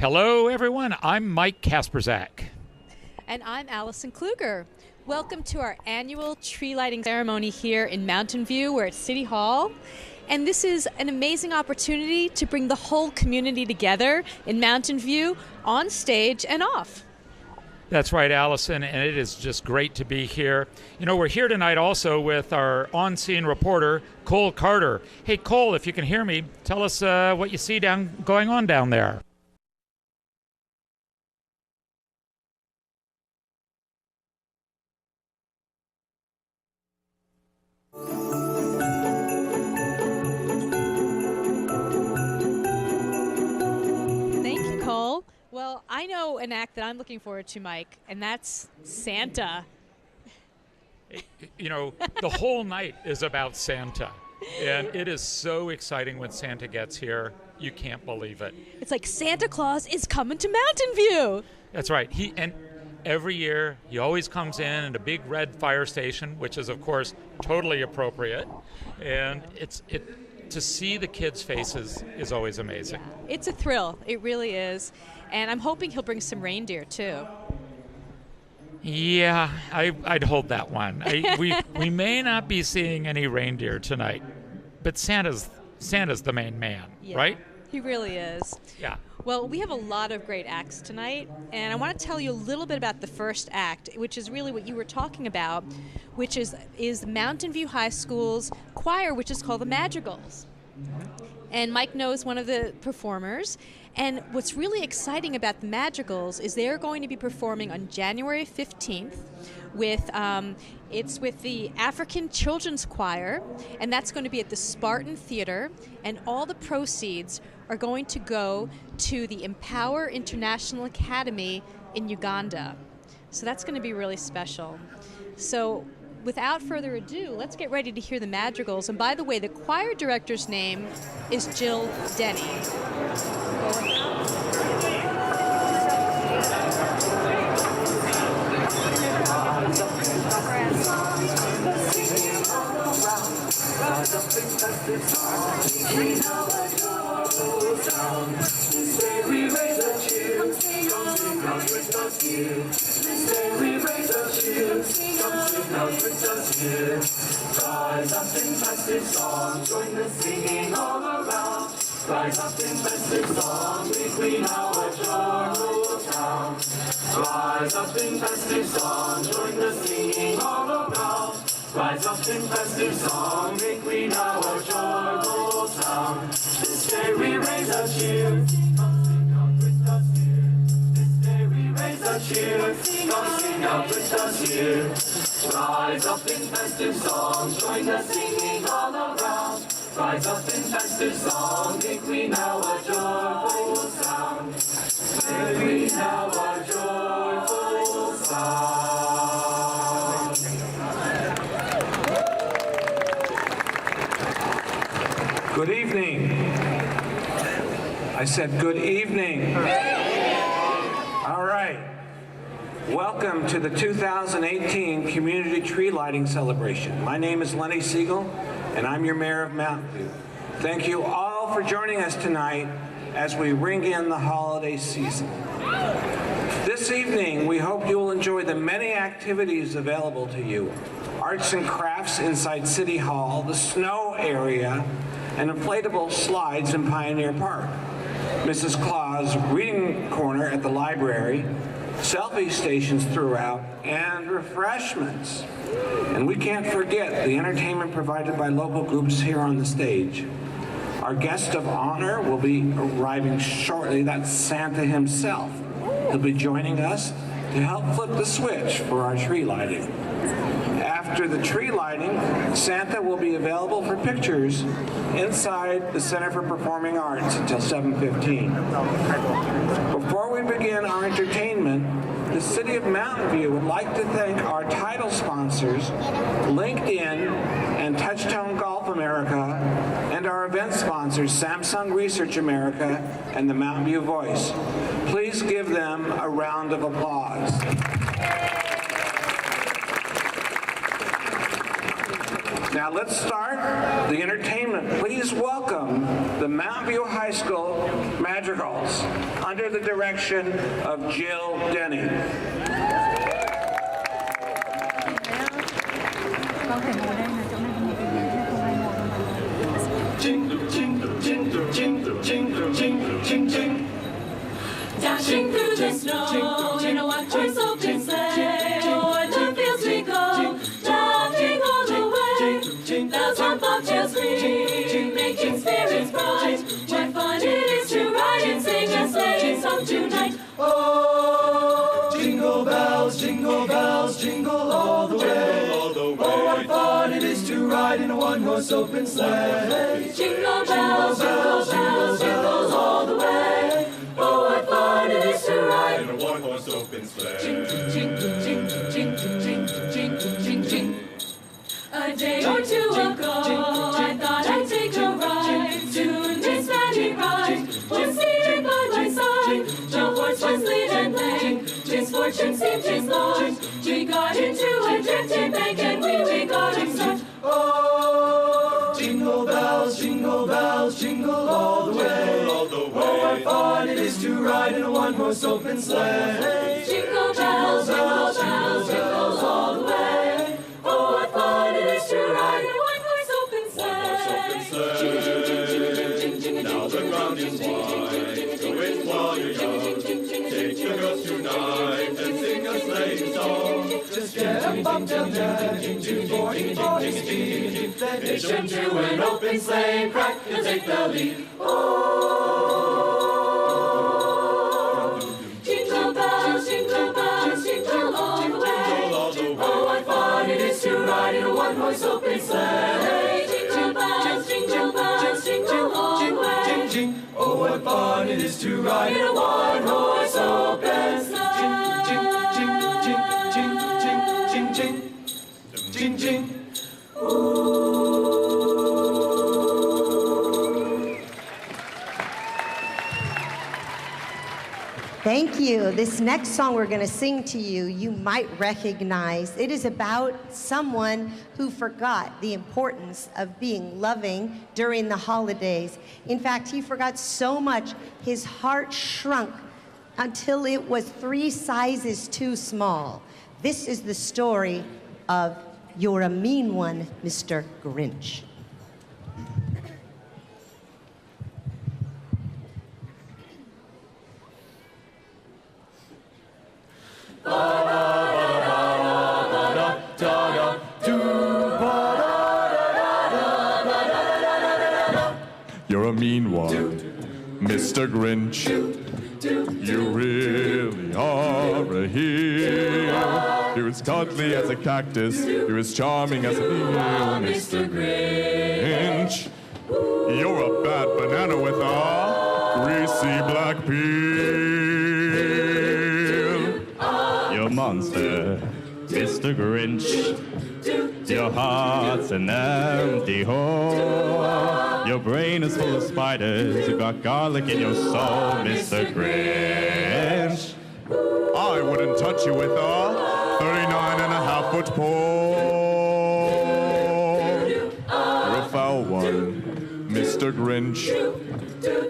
Hello, everyone. I'm Mike Kasperzak. And I'm Allison Kluger. Welcome to our annual tree lighting ceremony here in Mountain View. We're at City Hall. And this is an amazing opportunity to bring the whole community together in Mountain View, on stage and off. That's right, Allison, and it is just great to be here. You know, we're here tonight also with our on-scene reporter, Cole Carter. Hey, Cole, if you can hear me, tell us what you see going on down there. Thank you, Cole. Well, I know an act that I'm looking forward to, Mike, and that's Santa. You know, the whole night is about Santa, and it is so exciting when Santa gets here. You can't believe it. It's like Santa Claus is coming to Mountain View. That's right. And every year, he always comes in a big red fire station, which is, of course, totally appropriate. And to see the kids' faces is always amazing. Yeah, it's a thrill. It really is. And I'm hoping he'll bring some reindeer, too. Yeah, I'd hold that one. We may not be seeing any reindeer tonight, but Santa's the main man, Yeah, right? He really is. Yeah. Well, we have a lot of great acts tonight, and I want to tell you a little bit about the first act, which is really what you were talking about, which is Mountain View High School's choir, which is called the Madrigals. And Mike knows one of the performers. And what's really exciting about the Madrigals is they're going to be performing on January 15th with the African Children's Choir, and that's going to be at the Spartan Theater, and all the proceeds are going to go to the Empower International Academy in Uganda. So that's going to be really special. So without further ado, let's get ready to hear the Madrigals. And by the way, the choir director's name is Jill Denny. Rise up in festive song, join the singing all around. Rise up in festive song, we clean our joyful town. Rise up in festive song, join the singing all around. Rise up in festive song, we clean our joyful town. This day we raise a cheer, come sing out with us here. This day we raise a cheer, come sing out with us here. Rise up in festive song, join the singing all around. Rise up in festive song, make we now a joyful sound. Make we now a joyful sound. Good evening. I said good evening. All right. Welcome to the 2018 Community Tree Lighting Celebration. My name is Lenny Siegel, and I'm your Mayor of Mountain View. Thank you all for joining us tonight as we ring in the holiday season. This evening, we hope you will enjoy the many activities available to you. Arts and crafts inside City Hall, the snow area, and inflatable slides in Pioneer Park. Mrs. Claus Reading Corner at the library, selfie stations throughout, and refreshments. And we can't forget the entertainment provided by local groups here on the stage. Our guest of honor will be arriving shortly. That's Santa himself. He'll be joining us to help flip the switch for our tree lighting. After the tree lighting, Santa will be available for pictures inside the Center for Performing Arts until 7:15. Before we begin our entertainment, the City of Mountain View would like to thank our title sponsors, LinkedIn and Touchtone Golf America, and our event sponsors, Samsung Research America and the Mountain View Voice. Please give them a round of applause. Now, Now let's start the entertainment. Please welcome the Mountain View High School Madrigals under the direction of Jill Denny. Jingle, jingle, jingle, jingle, jingle, jingle, jingle, jingle. Dashing through the snow in a one-horse open sleigh. O'er the fields we go, laughing all the way. Bells on bobtails ring, making spirits bright. What fun it is to ride and sing a sleighing song tonight. Oh, jingle bells, jingle all the way. Oh, what fun it is to ride in a one-horse open sleigh. Jingle bells, jingle bells, jingle all the way. Oh, what fun it is to ride In a one-horse open sleigh. jingle, jingle, jingle, jingle, jingle, jingle, jingle, jingle. A day or two ago, I thought I'd take a ride to Miss Maggie Ride. Just seated by my side, the horse was lean and lame. Misfortune seemed his lot. We got into a drifted bank and we got him stuck. Oh, jingle bells, jingle all the way. Oh, what fun it is to ride in a one-horse open sleigh. Jingle bells, jingle bells, jingle all the way. Oh, what fun it is to ride in a one-horse open sleigh. Jingle, jingle, jingle, jingle, jingle, jingle, Now the ground is wide, go in while you're young. Take the girls tonight and sing a sleighing song. Just get a bobtail down, to 40 boys speed. They should to an open sleigh, crack, you'll take the lead. Jingle bells, jingle all the way. Oh, what fun it is to ride in a one-horse open sleigh. Jingle bells, jingle all the way. Oh, what fun it is to ride In a one-horse open sleigh. Jing, jing. Thank you. This next song we're going to sing to you, you might recognize. It is about someone who forgot the importance of being loving during the holidays. In fact, he forgot so much, his heart shrunk until it was 3 sizes too small. This is the story of You're a Mean One, Mr. Grinch. You're a mean one, Mr. Grinch. You really are a heel. You're as cuddly as a cactus. You're as charming as a eel, Mr. Grinch. You're a bad banana with a greasy black peel. You're a monster, Mr. Grinch. Your heart's an empty hole. Your brain is full of spiders. You've got garlic in your soul, Mr. Grinch. I wouldn't touch you with a 39.5-foot pole. You're a foul one, Mr. Grinch.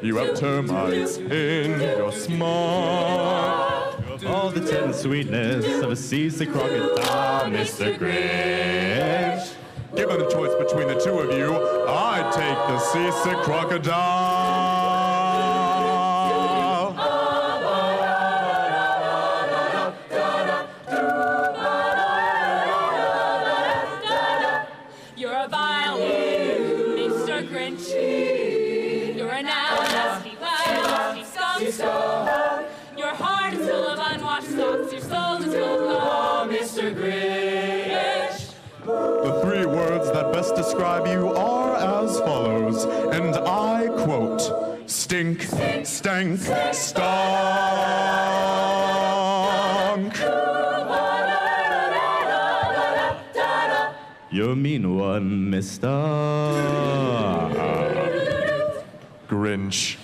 You have termites in your smart. All the tender sweetness of a seasick crocodile, Mr. Grinch. Given the choice between the two of you, I'd take the seasick crocodile. You're a vile Mr. Grinch. You're a nasty, vile, skunk. Your heart is full of unwashed socks. Your soul is full of Mr. Grinch. The 3 words that best describe you are as follows, and I quote, stink, stank, stunk. You're a mean one, Mr. Grinch.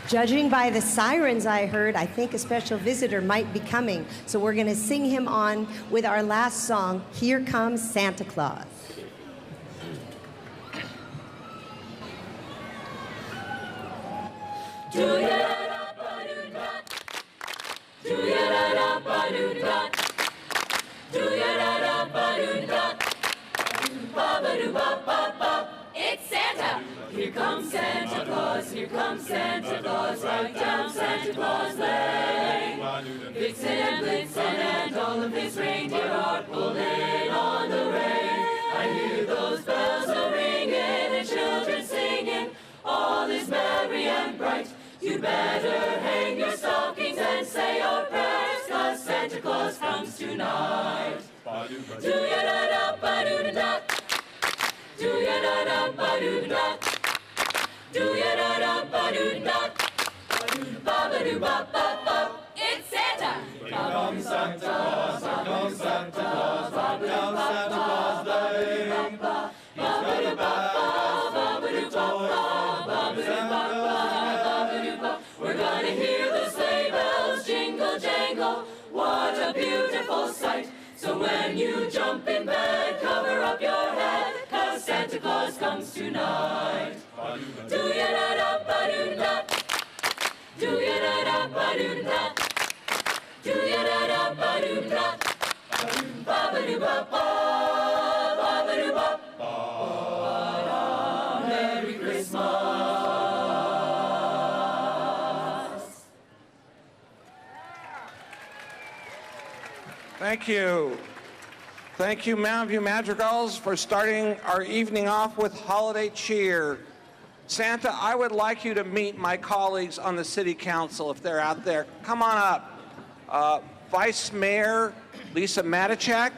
Judging by the sirens I heard, I think a special visitor might be coming. So we're going to sing him on with our last song, Here Comes Santa Claus. It's Santa! Here comes Santa Claus, here comes Santa Claus, right down Santa Claus Lane. Vixen and Blitzen and all of his reindeer are pulling on the rein. I hear those bells a-ringing and children singing, all is merry and bright. You'd better hang your stockings and say your prayers, 'cause Santa Claus comes tonight. Do-ya-da-da-ba-doo-da-da. Do-ya-da-da-ba-doo-da. Do-ya-da-da-ba-doo-da. Ba-ba-doo-ba-ba-ba. It's Santa! Here comes Santa Claus, here comes Santa Claus, right down Santa Claus Lane. He's got a bag of toys, ba-ba-doo-ba-ba. We're gonna hear the sleigh bells jingle jangle. What a beautiful sight! So when you jump in bed, cover up your head, 'cause Santa Claus comes tonight. Do-ya-da-da-ba-doo-da. Do-ya-da-da-ba-doo-da. Do-ya-da-da-ba-doo-da. Merry Christmas. Thank you. Thank you, Mountain View Madrigals, for starting our evening off with holiday cheer. Santa, I would like you to meet my colleagues on the City Council if they're out there. Come on up. Vice Mayor Lisa Matichak,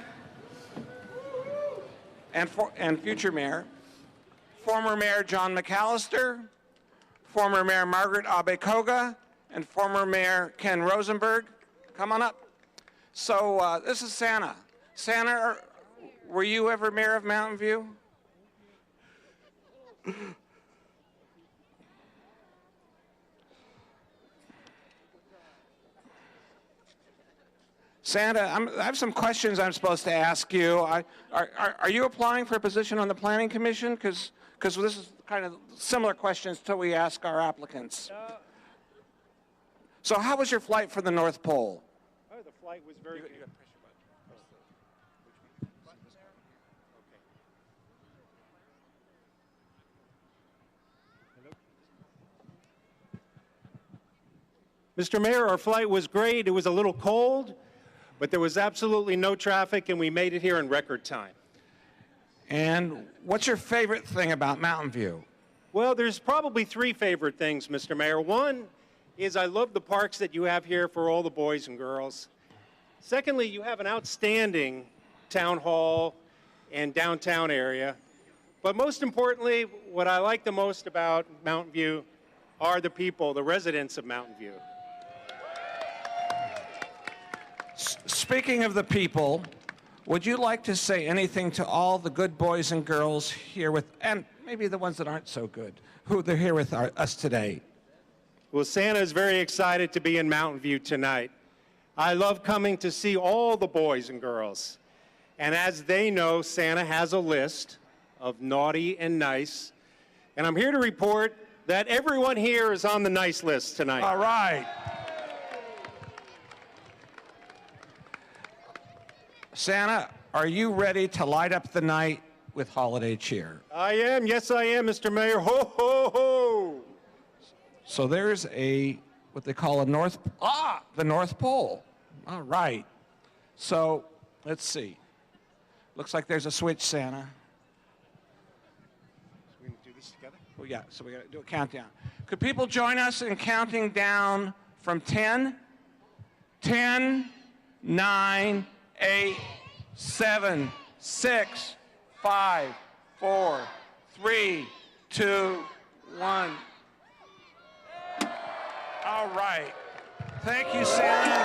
and future Mayor, former Mayor John McAllister, former Mayor Margaret Abekoga, and former Mayor Ken Rosenberg. Come on up. So this is Santa. Santa, were you ever Mayor of Mountain View? Santa, I have some questions I'm supposed to ask you. Are you applying for a position on the Planning Commission? Because this is kind of similar questions to we ask our applicants. So how was your flight for the North Pole? Oh, the flight was very good. Mr. Mayor, our flight was great. It was a little cold, but there was absolutely no traffic, and we made it here in record time. And what's your favorite thing about Mountain View? Well, there's probably three favorite things, Mr. Mayor. One is I love the parks that you have here for all the boys and girls. Secondly, you have an outstanding town hall and downtown area. But most importantly, what I like the most about Mountain View are the people, the residents of Mountain View. Speaking of the people, would you like to say anything to all the good boys and girls here with, and maybe the ones that aren't so good, who they're here with us today? Well, Santa is very excited to be in Mountain View tonight. I love coming to see all the boys and girls. And as they know, Santa has a list of naughty and nice. And I'm here to report that everyone here is on the nice list tonight. All right. Santa, are you ready to light up the night with holiday cheer? I am. Yes, I am, Mr. Mayor. Ho, ho, ho. So there's what they call the North Pole. All right. So let's see. Looks like there's a switch, Santa. So we're going to do this together? Well, yeah, so we got to do a countdown. Could people join us in counting down from 10? 10, 9, 8, 7, 6, 5, 4, 3, 2, 1. All right. Thank you, Santa.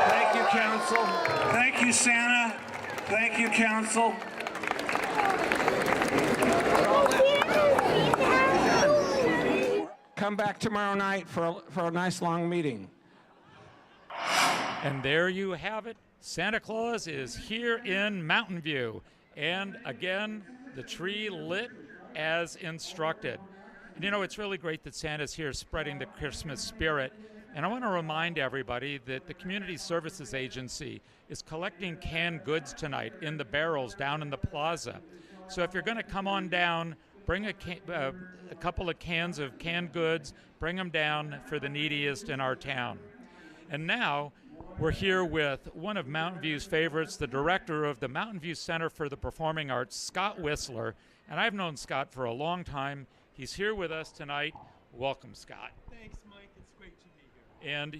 Thank you, Council. Thank you, Santa. Thank you, Council. Come back tomorrow night for a nice long meeting. And there you have it. Santa Claus is here in Mountain View. And again, the tree lit as instructed. And you know, it's really great that Santa's here spreading the Christmas spirit. And I want to remind everybody that the Community Services Agency is collecting canned goods tonight in the barrels down in the plaza. So if you're going to come on down, bring a couple of cans of canned goods, bring them down for the neediest in our town. And now we're here with one of Mountain View's favorites, the director of the Mountain View Center for the Performing Arts, Scott Whistler. And I've known Scott for a long time. He's here with us tonight. Welcome, Scott. Thanks, Mike. It's great to be here. And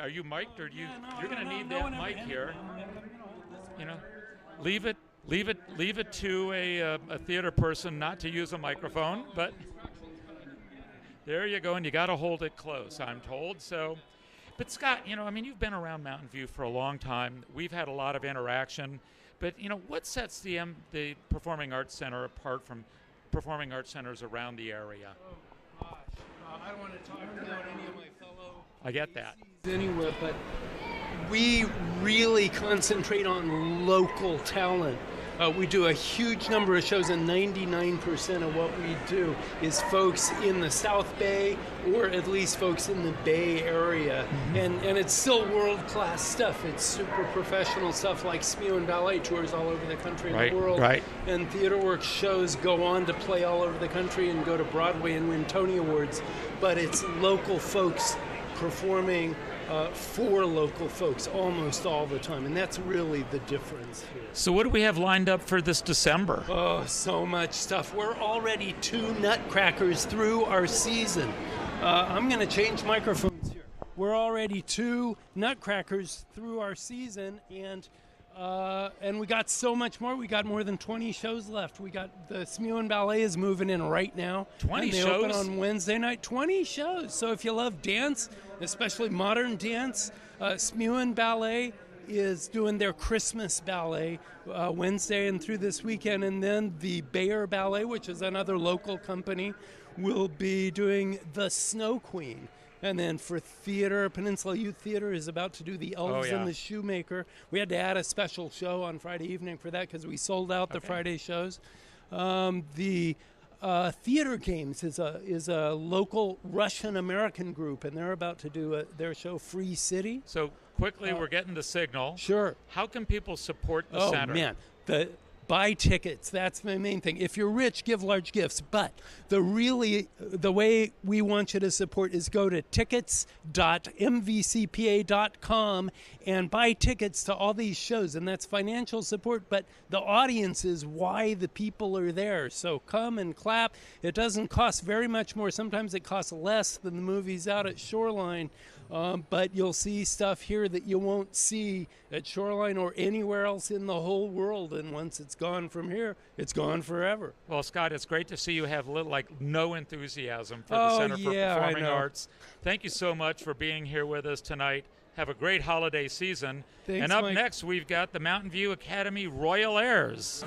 are you mic'd, or you're going to need that mic here? You know, leave it to a theater person not to use a microphone, but there you go, and you got to hold it close, I'm told. So, but Scott, you know, I mean, you've been around Mountain View for a long time. We've had a lot of interaction, but you know, what sets the Performing Arts Center apart from performing arts centers around the area? Oh, gosh. I don't want to talk about any of my fellow I get that. anywhere, but we really concentrate on local talent. We do a huge number of shows, and 99% of what we do is folks in the South Bay, or at least folks in the Bay Area. And it's still world-class stuff. It's super professional stuff like Smew Ballet tours all over the country and the world. Right. And TheaterWorks shows go on to play all over the country and go to Broadway and win Tony Awards. But it's local folks performing for local folks almost all the time, and that's really the difference here. So what do we have lined up for this December? Oh, so much stuff. We're already 2 Nutcrackers through our season. I'm going to change microphones here. We're already 2 Nutcrackers through our season, and we got so much more. We got more than 20 shows left. We got the Smew Ballet is moving in right now. 20 and they shows? open on Wednesday night. 20 shows. So if you love dance, especially modern dance, Smew Ballet is doing their Christmas ballet Wednesday and through this weekend. And then the Bayer Ballet, which is another local company, will be doing the Snow Queen. And then for theater, Peninsula Youth Theater is about to do the Elves and the Shoemaker. We had to add a special show on Friday evening for that because we sold out the Friday shows. The Theater Games is a local Russian-American group, and they're about to do their show Free City. So quickly, we're getting the signal. Sure. How can people support the center? Oh, man. Buy tickets. That's my main thing. If you're rich, give large gifts. But the way we want you to support is go to tickets.mvcpa.com and buy tickets to all these shows. And that's financial support, but the audience is why the people are there. So come and clap. It doesn't cost very much more. Sometimes it costs less than the movies out at Shoreline. But you'll see stuff here that you won't see at Shoreline or anywhere else in the whole world. And once it's gone from here, it's gone forever. Well, Scott, it's great to see you have no enthusiasm for the Center for Performing Arts. Thank you so much for being here with us tonight. Have a great holiday season. Thanks, and up Mike. next, we've got the Mountain View Academy Royal Airs.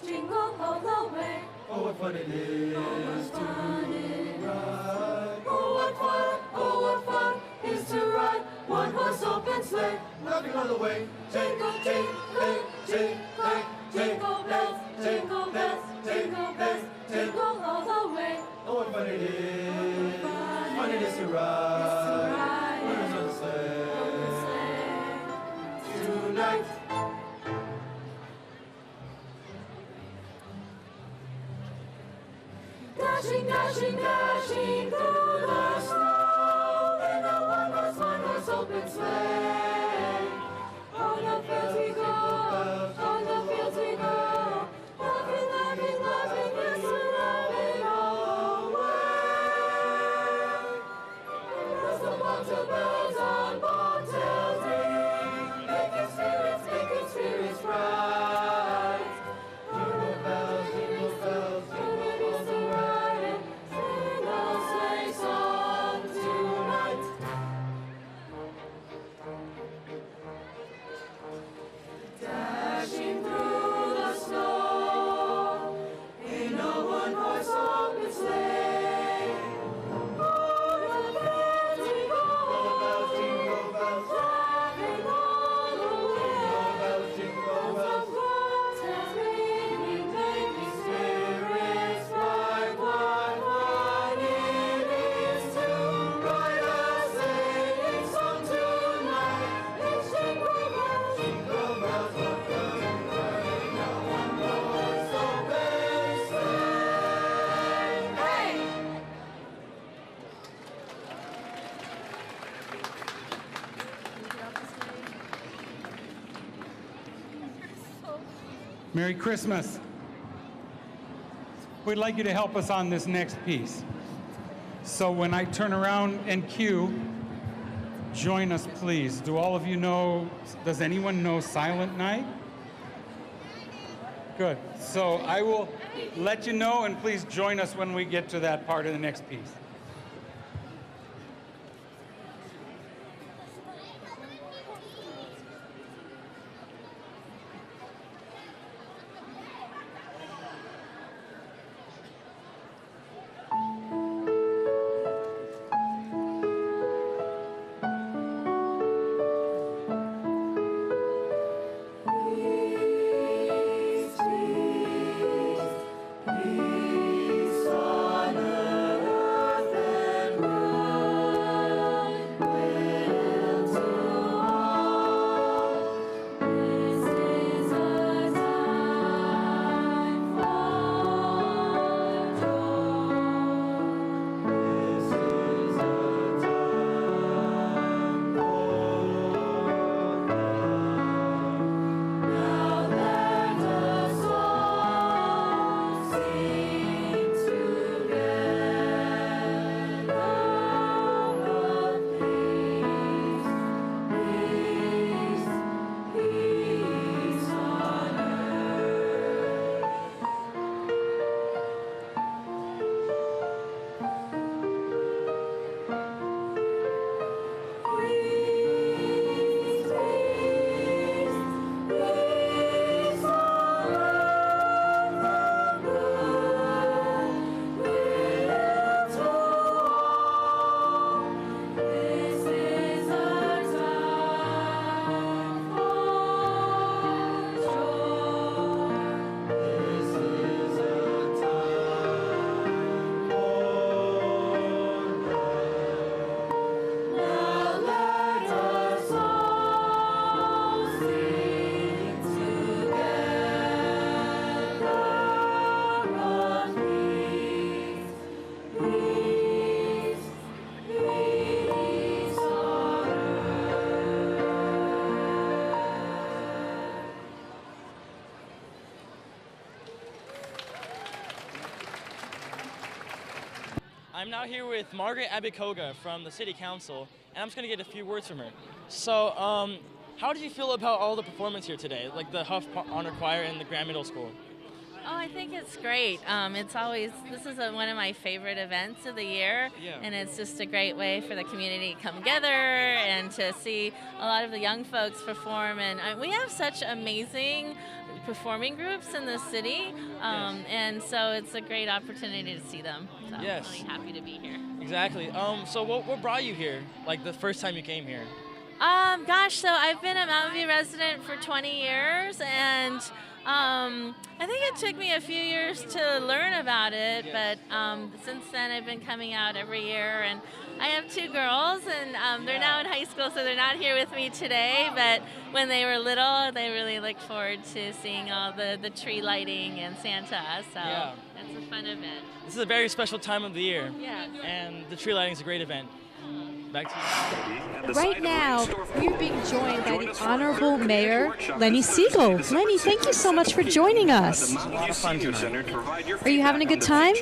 jingle all the way. Oh, what fun it is to ride. Oh, what fun is to ride one horse open sleigh. Laughing all the way. Jingle, jingle, jingle, jingle bells, jingle bells, jingle bells, jingle all the way. Oh, what fun it is. Fun it is to ride. One horse on the sleigh. Tonight. Dashing, dashing, dashing through the snow in a one-horse open sleigh. On the fields we go, on the fields we go, laughing, laughing, laughing, yes, we're laughing all the way. As the bobtail bells on bobtails ring, making spirits bright. Jingle bells, jingle bells, jingle bells are riding, sing a sleigh song tonight. Dashing through the snow in a one-horse open sleigh. On the fields we go, Jingle bells, laughing all the way. jingle As the bobtails ringing, making spirits bright. What it is to ride a sleighing song tonight. It's jingle bells, jingle bells, what fun riding a one-horse open sleigh. Hey! Merry Christmas. We'd like you to help us on this next piece. So when I turn around and cue, join us, please. Do all of you know, does anyone know Silent Night? Good. So I will let you know, and please join us when we get to that part of the next piece. Peace, peace on earth and goodwill to all. This is a time for joy. This is a time Now let us all sing together of peace, peace, peace on earth. Peace, peace, peace on earth and goodwill to all. This is a time for joy. This is a time Now let us all sing together of peace, peace, peace on I'm now here with Margaret Abikoga from the City Council, and I'm just going to get a few words from her. So, how did you feel about all the performance here today, like the Huff Honor Choir and the Grand Middle School? Oh, I think it's great. This is one of my favorite events of the year, and it's just a great way for the community to come together and to see a lot of the young folks perform. And we have such amazing performing groups in the city, and so it's a great opportunity to see them. So I'm really happy to be here. Exactly. So what brought you here? Like the first time you came here? So I've been a Mountain View resident for 20 years, and I think it took me a few years to learn about it, but since then I've been coming out every year, and I have 2 girls, and they're now in high school, so they're not here with me today, but when they were little, they really looked forward to seeing all the tree lighting and Santa, so it's a fun event. This is a very special time of the year, yeah, and the tree lighting is a great event. Back to you. Right now, we're being joined by the Honorable Mayor, Lenny Siegel. Lenny, thank you so much for joining us. A lot of fun tonight. Are you having a good time?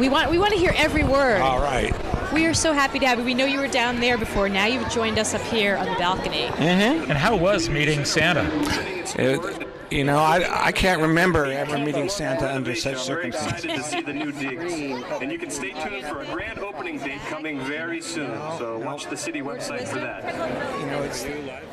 We want to hear every word. All right. We are so happy to have you. We know you were down there before. Now you've joined us up here on the balcony. And how was meeting Santa? I can't remember ever meeting Santa under such circumstances. Excited to see the new digs, and you can stay tuned for a grand opening date coming very soon. So watch the city website for that.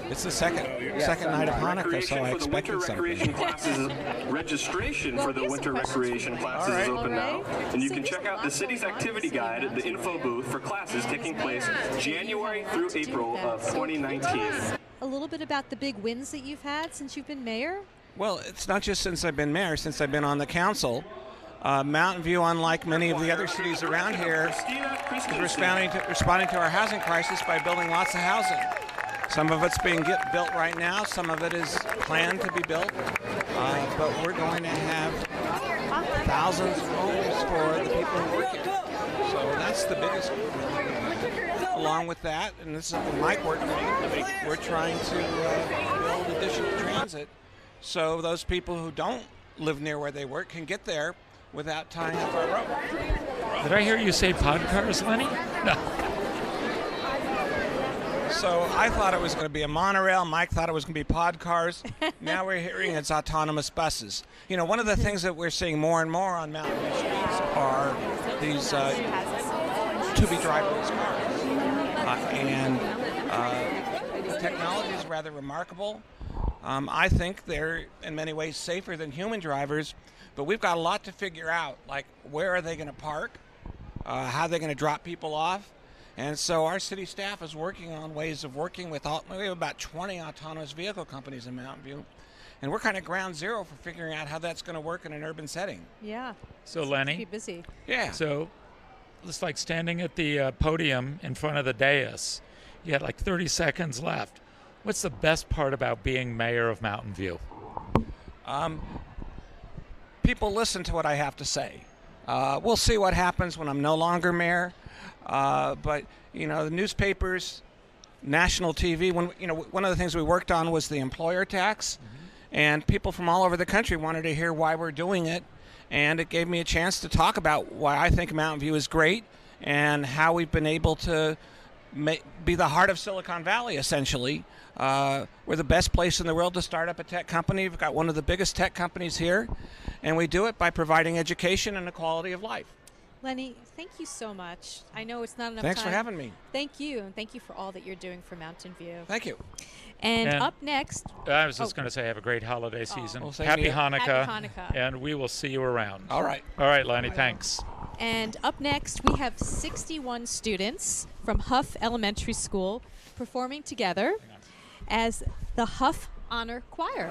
It's the second night of Hanukkah, so I expected something. Registration for the winter recreation classes is open now, and you can check out the city's activity guide at the info booth for classes taking place January through April of 2019. A little bit about the big wins that you've had since you've been mayor? Well, it's not just since I've been mayor, since I've been on the council. Mountain View, unlike many of the other cities around here, is responding to our housing crisis by building lots of housing. Some of it's being built right now, some of it is planned to be built, but we're going to have thousands of homes for the people who work here. So that's the biggest one. Along with that, and this is something Mike worked on, we're trying to build additional transit so those people who don't live near where they work can get there without tying up our road. Did I hear you say pod cars, Lenny? No. So I thought it was going to be a monorail. Mike thought it was going to be pod cars. Now we're hearing it's autonomous buses. One of the things that we're seeing more and more on Mountain View streets are these to-be driverless cars. The technology is rather remarkable. I think they're in many ways safer than human drivers, but we've got a lot to figure out, like where are they going to park, how are they going to drop people off, and so our city staff is working on ways of working with we have about 20 autonomous vehicle companies in Mountain View, and we're kind of ground zero for figuring out how that's going to work in an urban setting. Yeah. So Lenny, keep busy. Yeah. So it's like standing at the podium in front of the dais. You had like 30 seconds left. What's the best part about being mayor of Mountain View? People listen to what I have to say. We'll see what happens when I'm no longer mayor. But the newspapers, national TV. One of the things we worked on was the employer tax, and people from all over the country wanted to hear why we're doing it, and it gave me a chance to talk about why I think Mountain View is great and how we've been able to be the heart of Silicon Valley, essentially. We're the best place in the world to start up a tech company. We've got one of the biggest tech companies here, and we do it by providing education and a quality of life. Lenny, thank you so much. I know it's not enough Thanks time. for having me. Thank you, and thank you for all that you're doing for Mountain View. Thank you. And up next... I was just going to say have a great holiday season. Well, Happy Hanukkah. Happy Hanukkah. And we will see you around. All right. All right, Lenny, thanks. And up next, we have 61 students from Huff Elementary School performing together as the Huff Honor Choir.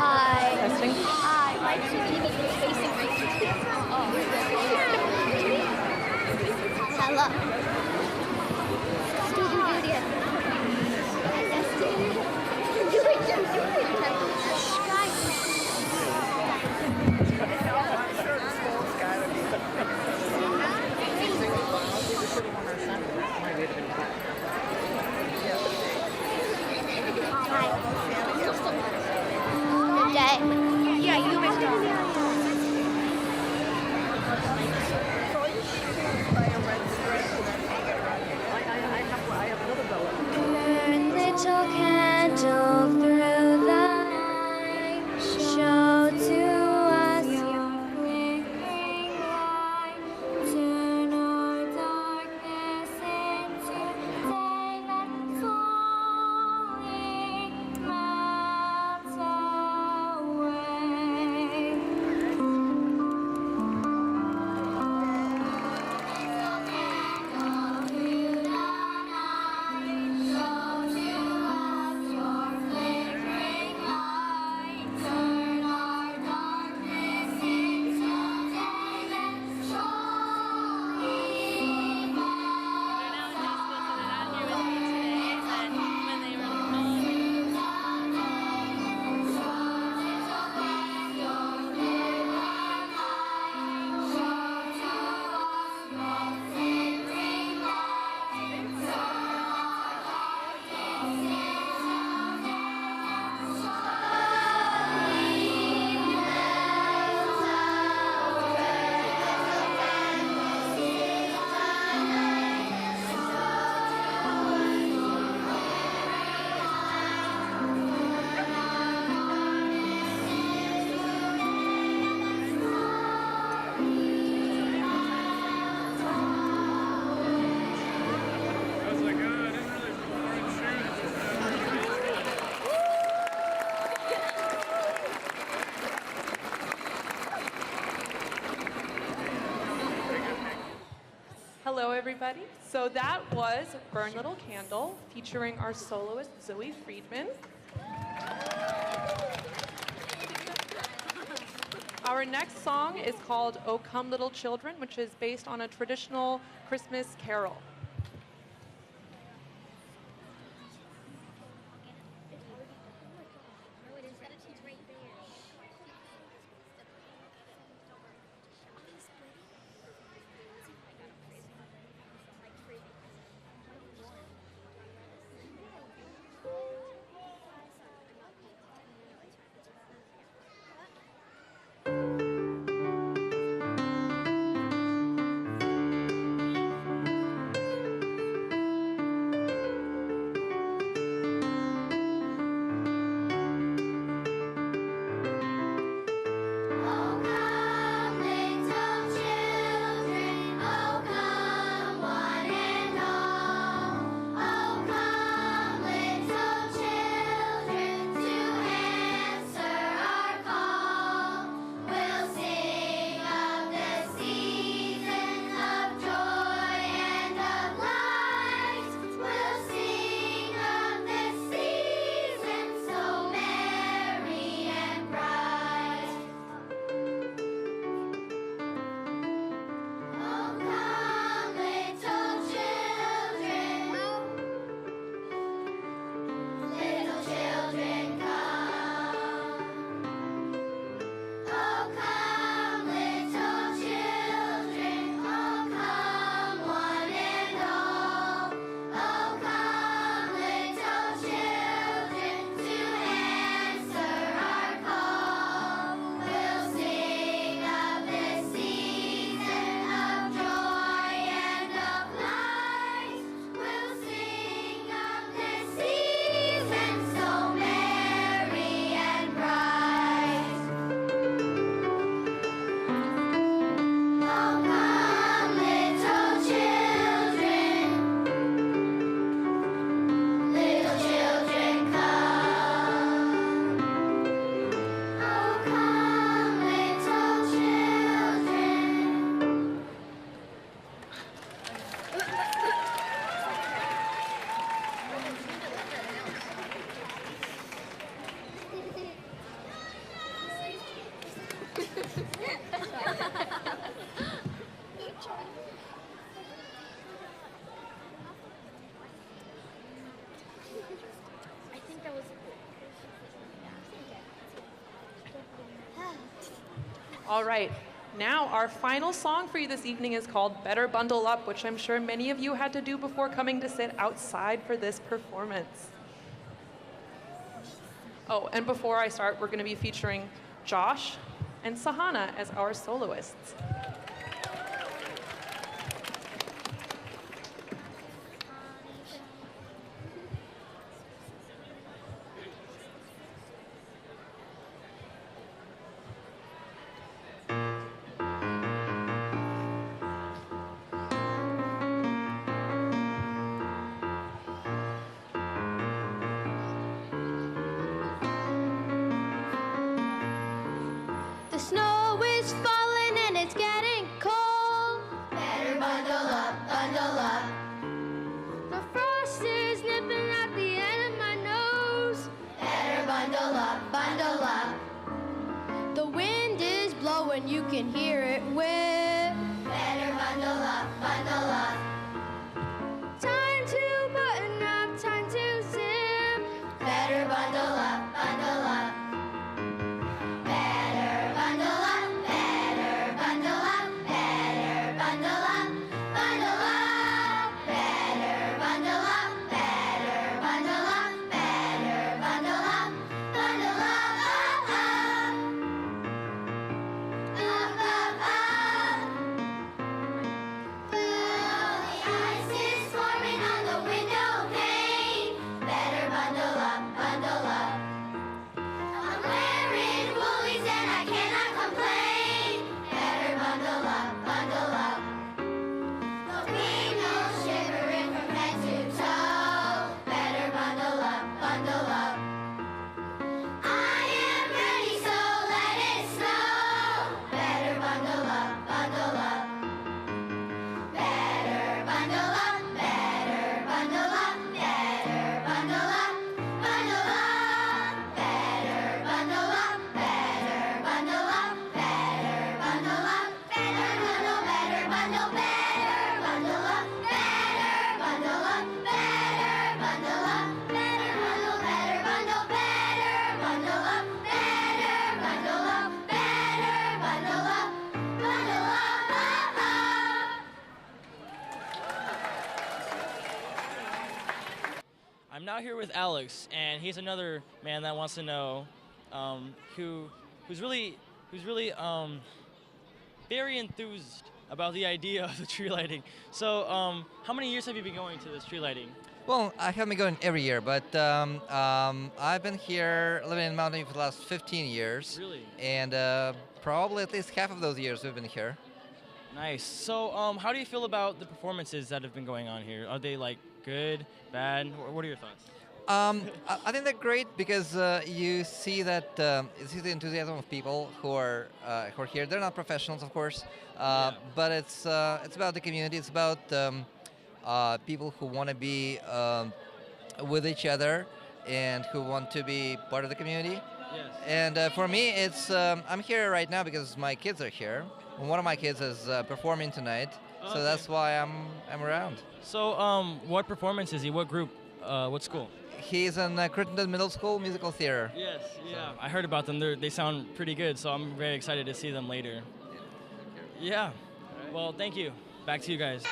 Hi. Testing. Hi. Why did you need me facing right to you? Hello. Yeah, you missed all. everybody. So that was Burn Little Candle, featuring our soloist, Zoe Friedman. Our next song is called O Come Little Children, which is based on a traditional Christmas carol. All right, now our final song for you this evening is called Better Bundle Up, which I'm sure many of you had to do before coming to sit outside for this performance. Oh, and before I start, we're going to be featuring Josh and Sahana as our soloists. The snow is falling and it's getting cold. Better bundle up, bundle up. The frost is nipping at the end of my nose. Better bundle up, bundle up. The wind is blowing, you can hear it whip. Better bundle up, bundle up. Time to button up, time to zip. Better bundle up, bundle up. Better bundle up, better bundle up, better bundle up, bundle up. Better bundle up, better bundle up, better bundle up, bundle up, up, up. Up, up, up, out here with Alex, and he's another man that wants to know, who's really very enthused about the idea of the tree lighting. So, how many years have you been going to this tree lighting? Well, I haven't been going every year, but I've been here living in Mountain View for the last 15 years. Really? And probably at least half of those years we've been here. Nice. So, how do you feel about the performances that have been going on here? Are they like good, bad? What are your thoughts? I think they're great because you see that you see the enthusiasm of people who are here. They're not professionals, of course, but it's about the community. It's about people who want to be with each other and who want to be part of the community. Yes. And for me, it's I'm here right now because my kids are here. One of my kids is performing tonight, so that's why I'm around. So, what performance is he? What group? What school? He's in Crittenden Middle School Musical Theater. Yes, yeah. I heard about them. They sound pretty good, so I'm very excited to see them later. Yeah. Well, thank you. Back to you guys.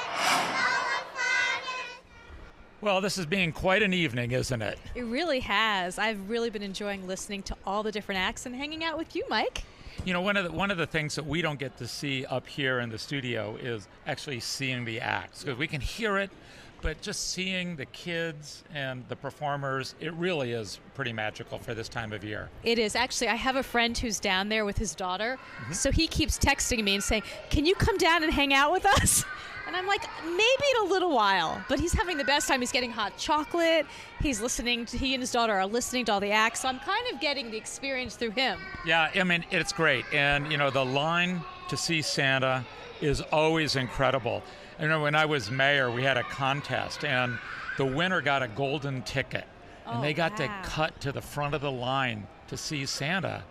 Well, this has been quite an evening, isn't it? It really has. I've really been enjoying listening to all the different acts and hanging out with you, Mike. You know, one of the things that we don't get to see up here in the studio is actually seeing the acts, because we can hear it, but just seeing the kids and the performers, it really is pretty magical for this time of year. It is. Actually, I have a friend who's down there with his daughter, so he keeps texting me and saying, "Can you come down and hang out with us?" And I'm like, maybe in a little while. But he's having the best time. He's getting hot chocolate. He and his daughter are listening to all the acts. So I'm kind of getting the experience through him. Yeah, I mean, it's great. And, you know, the line to see Santa is always incredible. You know, when I was mayor, we had a contest, and the winner got a golden ticket. And they got to cut to the front of the line to see Santa.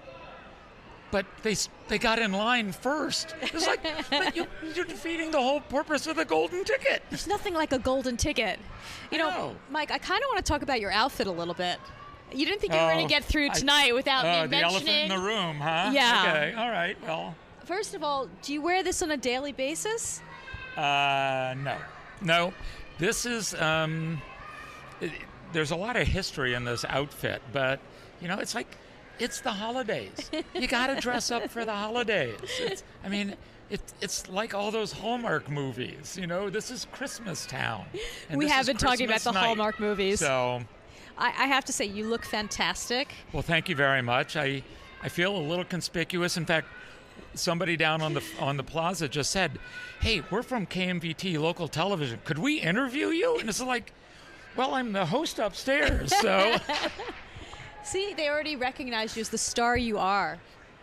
But they got in line first. It's like you're defeating the whole purpose of the golden ticket. There's nothing like a golden ticket. You know, Mike, I kind of want to talk about your outfit a little bit. You didn't think you were going to get through tonight without me mentioning... the elephant in the room, huh? Yeah. Okay, all right, well... First of all, do you wear this on a daily basis? No. This is... there's a lot of history in this outfit, but, you know, it's like... It's the holidays. You got to dress up for the holidays. It's like all those Hallmark movies. You know, this is Christmas Town. And we have been talking about the Hallmark movies. So, I have to say, you look fantastic. Well, thank you very much. I feel a little conspicuous. In fact, somebody down on the plaza just said, "Hey, we're from KMVT local television. Could we interview you?" And it's like, well, I'm the host upstairs, so. See, they already recognize you as the star you are.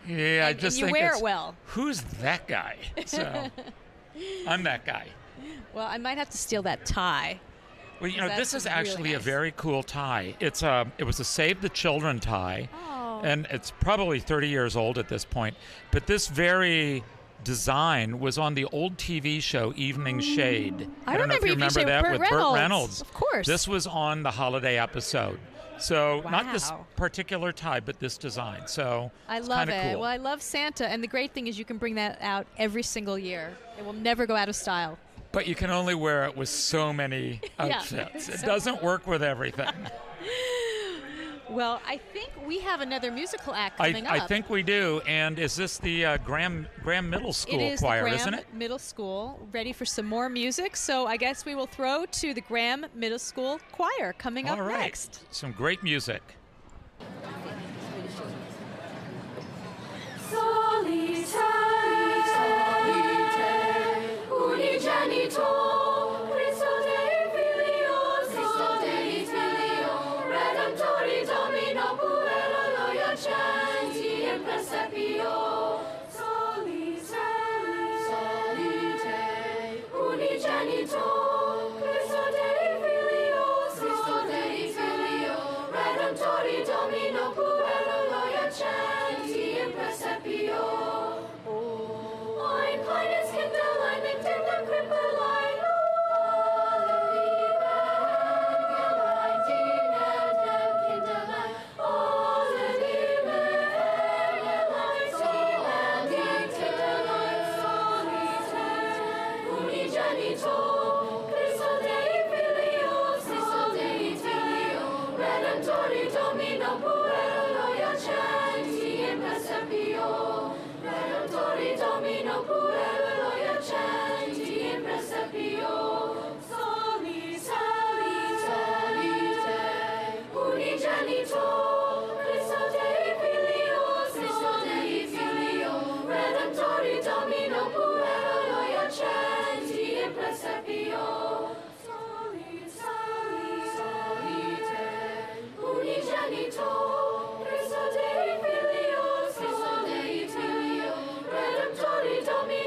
Yeah, I just think you wear it well. Who's that guy? So, I'm that guy. Well, I might have to steal that tie. Well, you know, this is actually a very cool tie. It was a Save the Children tie, and it's probably 30 years old at this point. But this very design was on the old TV show Evening Shade. I don't know if you remember that with Burt Reynolds. Of course. This was on the holiday episode. So not this particular tie, but this design. So I it's love kinda it. cool. Well, I love Santa, and the great thing is you can bring that out every single year. It will never go out of style. But you can only wear it with so many outfits. It doesn't work with everything. Well, I think we have another musical act coming up. I think we do. And is this the Graham Middle School choir, Graham isn't it? Middle School, ready for some more music. So I guess we will throw to the Graham Middle School choir coming up next. Some great music. Domino Domino puero loia centi in presepio. Soli, soli, soli te, unigenito, Cristo Dei Filio, Redemptori Domino puero loia centi in presepio. Soli, soli, soli te, unigenito, Cristo Dei Filio, Redemptori Domino.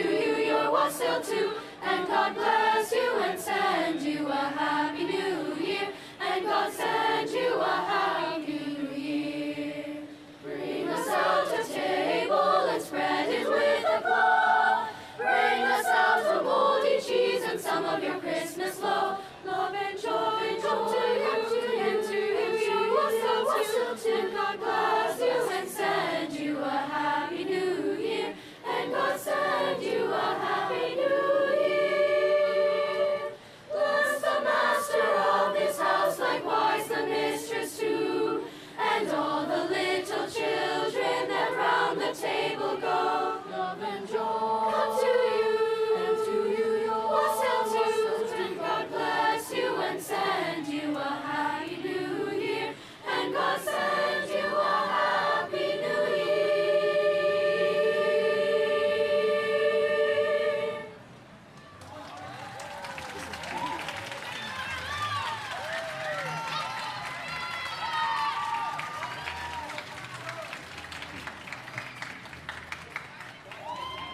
you your wassail too. And God bless you and send you a happy new year. And God send you a happy new year. Bring us out a table and spread it with a cloth. Bring us out a moldy cheese and some of your Christmas love. Love and joy come to you and to you wassail too. And God bless you and send you a happy new year. And God send you a happy new year. Bless the master of this house, likewise the mistress too, and all the little children that round the table go. Love and joy come to you, and to you your wassail too. And God bless you and send you a happy new year. And God send you a happy new year.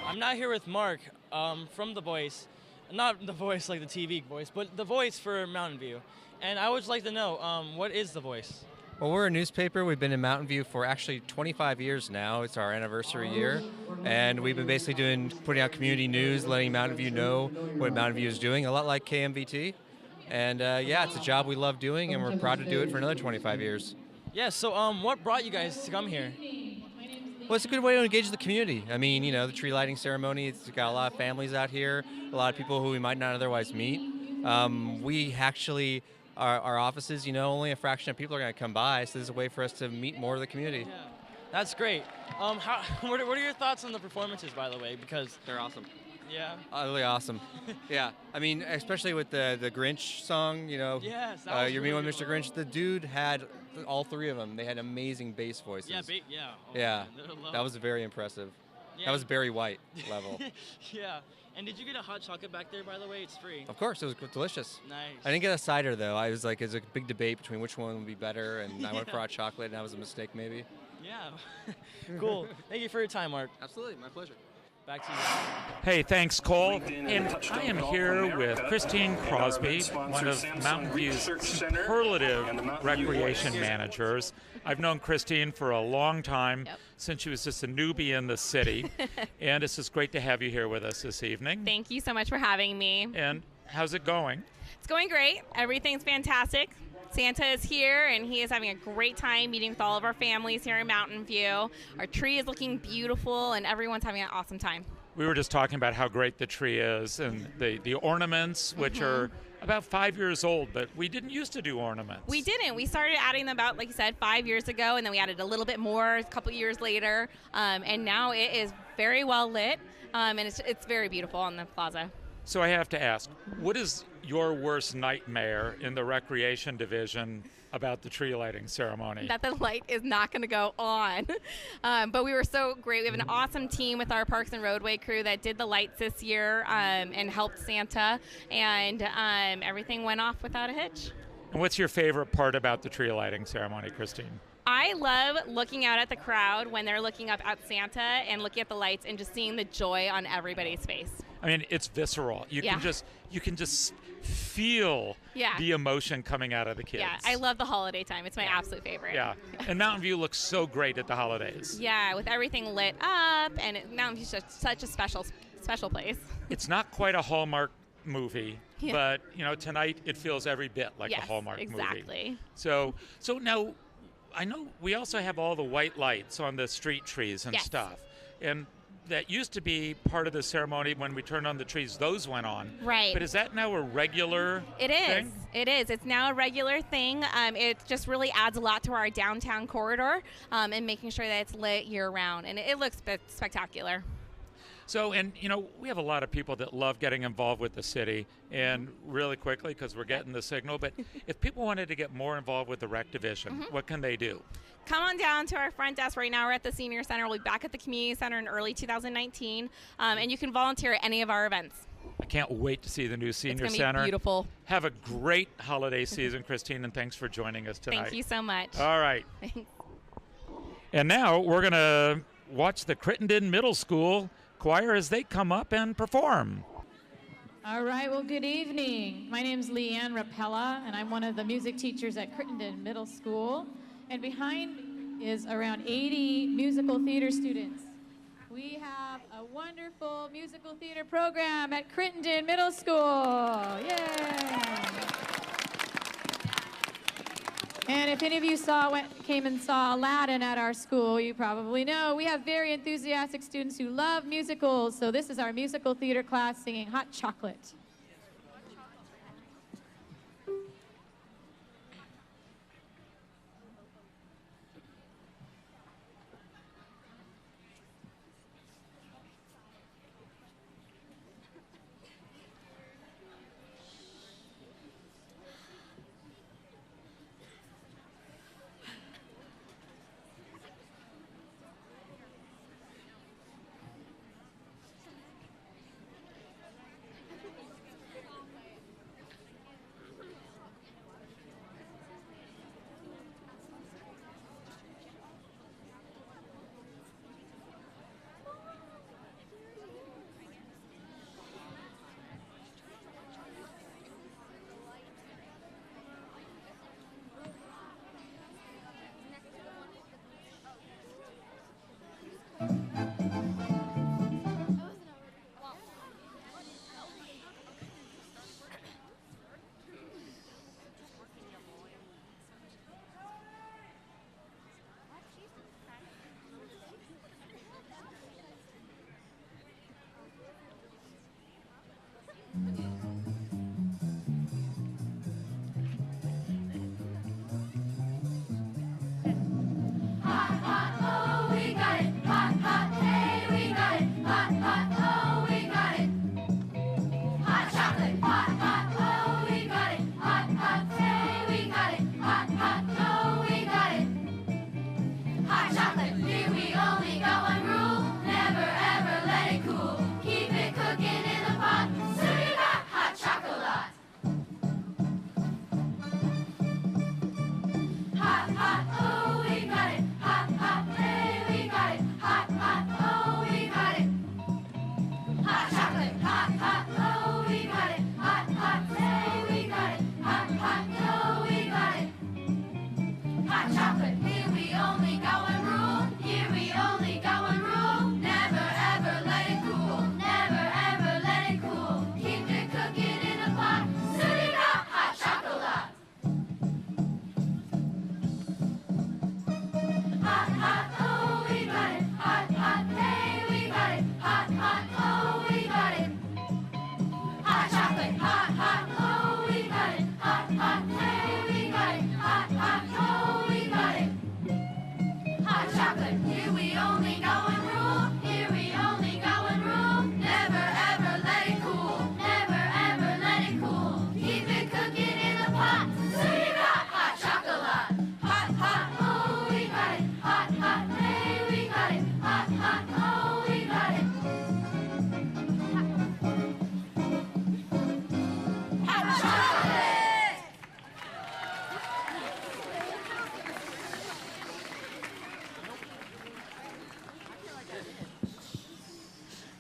I'm not here with Mark from The Voice. Not The Voice like the TV voice, but The Voice for Mountain View. And I would just like to know, what is The Voice? Well, we're a newspaper. We've been in Mountain View for actually 25 years now. It's our anniversary year. And we've been basically putting out community news, letting Mountain View know what Mountain View is doing, a lot like KMVT. And yeah, it's a job we love doing, and we're proud to do it for another 25 years. Yeah, so what brought you guys to come here? Well, it's a good way to engage the community. I mean, you know, the tree lighting ceremony, it's got a lot of families out here, a lot of people who we might not otherwise meet. We actually, our offices, you know, only a fraction of people are going to come by, so this is a way for us to meet more of the community. Yeah, that's great. What are your thoughts on the performances, by the way? Because they're awesome. Yeah. Really awesome. Yeah, I mean, especially with the Grinch song, you know. Yes, that was You're really Me One, good. Mr. Grinch. The dude had all three of them. They had amazing bass voices. Yeah, yeah. Oh, Yeah, man, they're that was very impressive. Yeah. That was Barry White level. Yeah. And did you get a hot chocolate back there, by the way? It's free. Of course, it was delicious. Nice. I didn't get a cider though. I was like, it's a big debate between which one would be better, and I went for hot chocolate, and that was a mistake maybe. Yeah. Cool. Thank you for your time, Mark. Absolutely, my pleasure. Back to you. Hey, thanks, Cole. And I am here with Christine Crosby, one of Mountain View's superlative recreation managers. I've known Christine for a long time, since she was just a newbie in the city. And it's just great to have you here with us this evening. Thank you so much for having me. And how's it going? It's going great. Everything's fantastic. Santa is here, and he is having a great time meeting with all of our families here in Mountain View. Our tree is looking beautiful, and everyone's having an awesome time. We were just talking about how great the tree is, and the ornaments, which are about 5 years old, but we didn't used to do ornaments. We didn't. We started adding them about, like you said, 5 years ago, and then we added a little bit more a couple years later, and now it is very well lit, and it's very beautiful on the plaza. So I have to ask, what is your worst nightmare in the recreation division about the tree lighting ceremony? That the light is not going to go on. But we were so great. We have an awesome team with our Parks and Roadway crew that did the lights this year and helped Santa, and everything went off without a hitch. And what's your favorite part about the tree lighting ceremony, Christine? I love looking out at the crowd when they're looking up at Santa and looking at the lights and just seeing the joy on everybody's face. I mean, it's visceral. You can just feel Yeah. the emotion coming out of the kids. Yeah, I love the holiday time. It's my absolute favorite. Yeah, and Mountain View looks so great at the holidays. Yeah, with everything lit up, and Mountain View's just such a special place. It's not quite a Hallmark movie, Yeah. but you know, tonight it feels every bit like Yes, a Hallmark exactly. movie. So now, I know we also have all the white lights on the street trees and Yes. stuff, and that used to be part of the ceremony when we turned on the trees. Those went on. Right. But is that now a regular It is. thing? It is. It's now a regular thing. It just really adds a lot to our downtown corridor and making sure that it's lit year round. And it looks spectacular. So, and you know, we have a lot of people that love getting involved with the city, and really quickly, because we're getting the signal, but if people wanted to get more involved with the rec division, what can they do? Come on down to our front desk. Right now we're at the Senior Center. We'll be back at the Community Center in early 2019, and you can volunteer at any of our events. I can't wait to see the new Senior It's Center. gonna be beautiful. Have a great holiday season, Christine, and thanks for joining us tonight. Thank you so much. All right. And now we're going to watch the Crittenden Middle School choir as they come up and perform. All right, well, good evening. My name's Leanne Rapella, and I'm one of the music teachers at Crittenden Middle School. And behind is around 80 musical theater students. We have a wonderful musical theater program at Crittenden Middle School. Yay! And if any of you came and saw Aladdin at our school, you probably know we have very enthusiastic students who love musicals. So this is our musical theater class singing Hot Chocolate.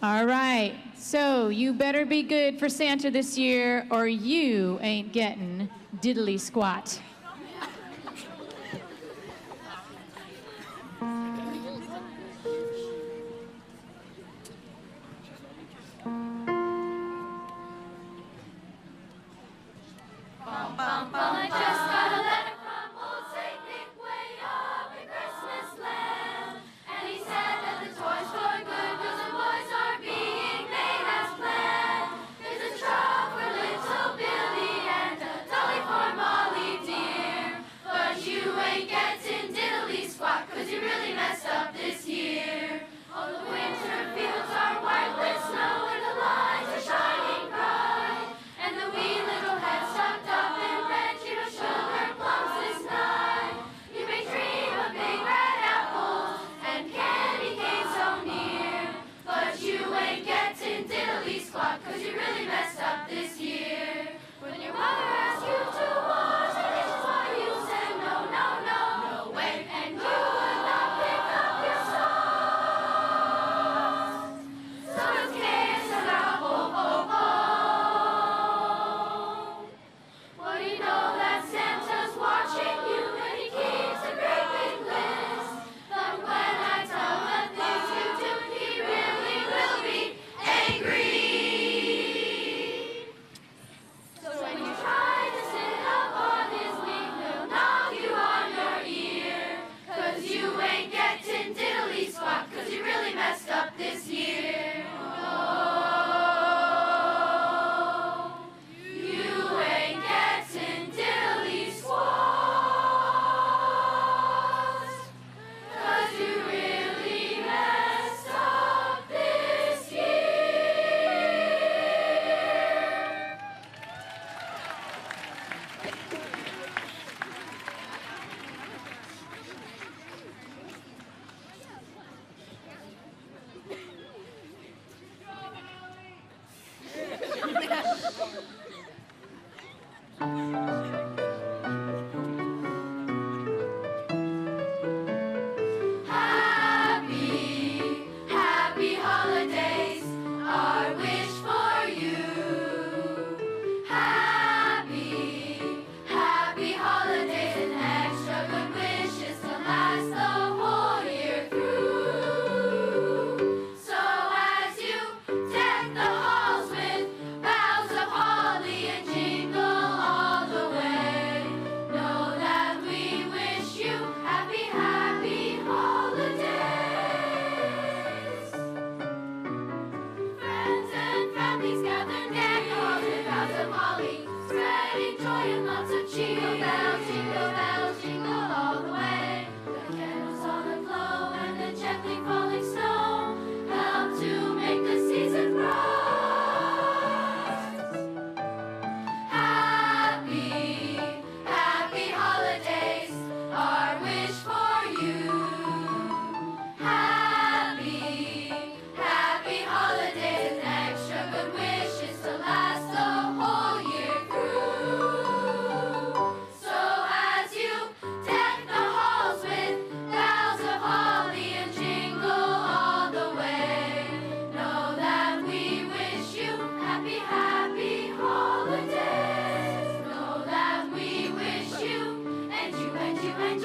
All right, so you better be good for Santa this year or you ain't getting diddly squat. I just got a letter from old Saint Nick way up in Christmas land. And he said that the toys for good girls and boys are being made as planned. There's a truck for little Billy and a dolly for Molly D.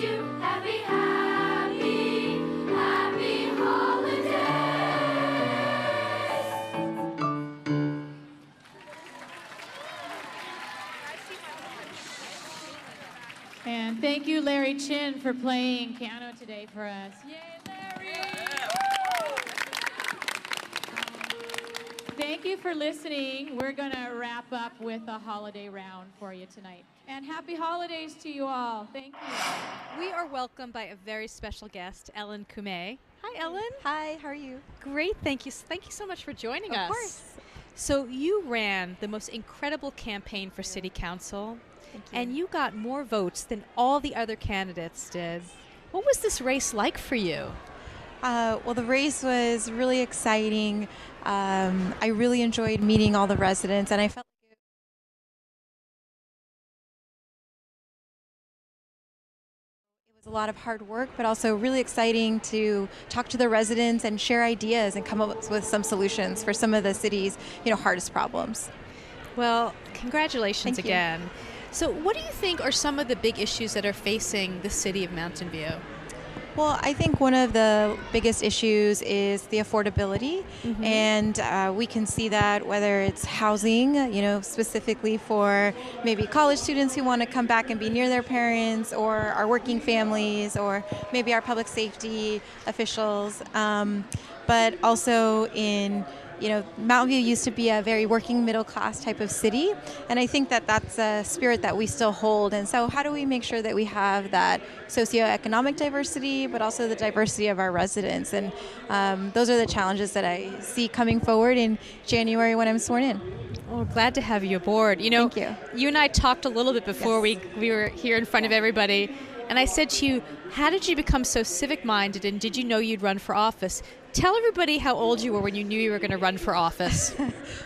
you happy, happy, happy holidays. And thank you, Larry Chin, for playing piano today for us. Yay, Larry! Thank you for listening. We're going to wrap up with a holiday round for you tonight. And happy holidays to you all. Thank you. We are welcomed by a very special guest, Ellen Kume. Hi, Ellen. Hi, how are you? Great, thank you. Thank you so much for joining us. Of course. So you ran the most incredible campaign for City Council, and you got more votes than all the other candidates did. What was this race like for you? Well, the race was really exciting. I really enjoyed meeting all the residents, and I felt it was a lot of hard work, but also really exciting to talk to the residents and share ideas and come up with some solutions for some of the city's, hardest problems. Well, congratulations Thank you. again. So what do you think are some of the big issues that are facing the city of Mountain View? Well, I think one of the biggest issues is the affordability, and we can see that whether it's housing, specifically for maybe college students who want to come back and be near their parents, or our working families, or maybe our public safety officials, but also in Mountain View used to be a very working middle class type of city, and I think that that's a spirit that we still hold. And so how do we make sure that we have that socioeconomic diversity, but also the diversity of our residents? And those are the challenges that I see coming forward in January when I'm sworn in. Well, glad to have you aboard. Thank you. You and I talked a little bit before we were here in front of everybody, and I said to you, how did you become so civic-minded, and did you know you'd run for office? Tell everybody how old you were when you knew you were going to run for office.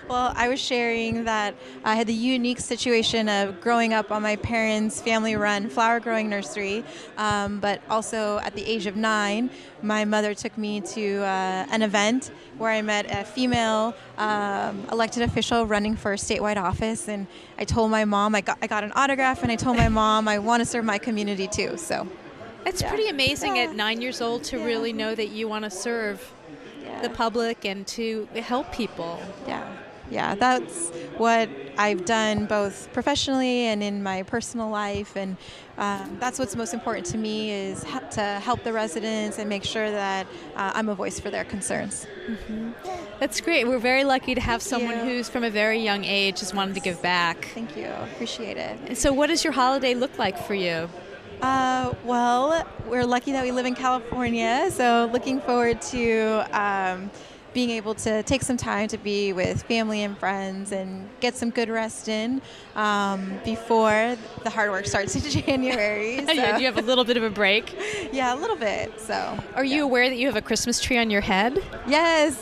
Well, I was sharing that I had the unique situation of growing up on my parents' family-run flower-growing nursery, but also at the age of 9, my mother took me to an event where I met a female elected official running for statewide office, and I told my mom, I got an autograph, and I told my mom I want to serve my community too. So it's pretty amazing at 9 years old to really know that you want to serve the public and to help people. Yeah, that's what I've done both professionally and in my personal life, and that's what's most important to me is to help the residents and make sure that I'm a voice for their concerns. That's great. We're very lucky to have someone who's from a very young age just wanted to give back. Thank you. Appreciate it. And so what does your holiday look like for you? Well, we're lucky that we live in California, so looking forward to being able to take some time to be with family and friends and get some good rest in before the hard work starts in January. So. Yeah, do you have a little bit of a break? Yeah, a little bit. So, are you aware that you have a Christmas tree on your head? Yes.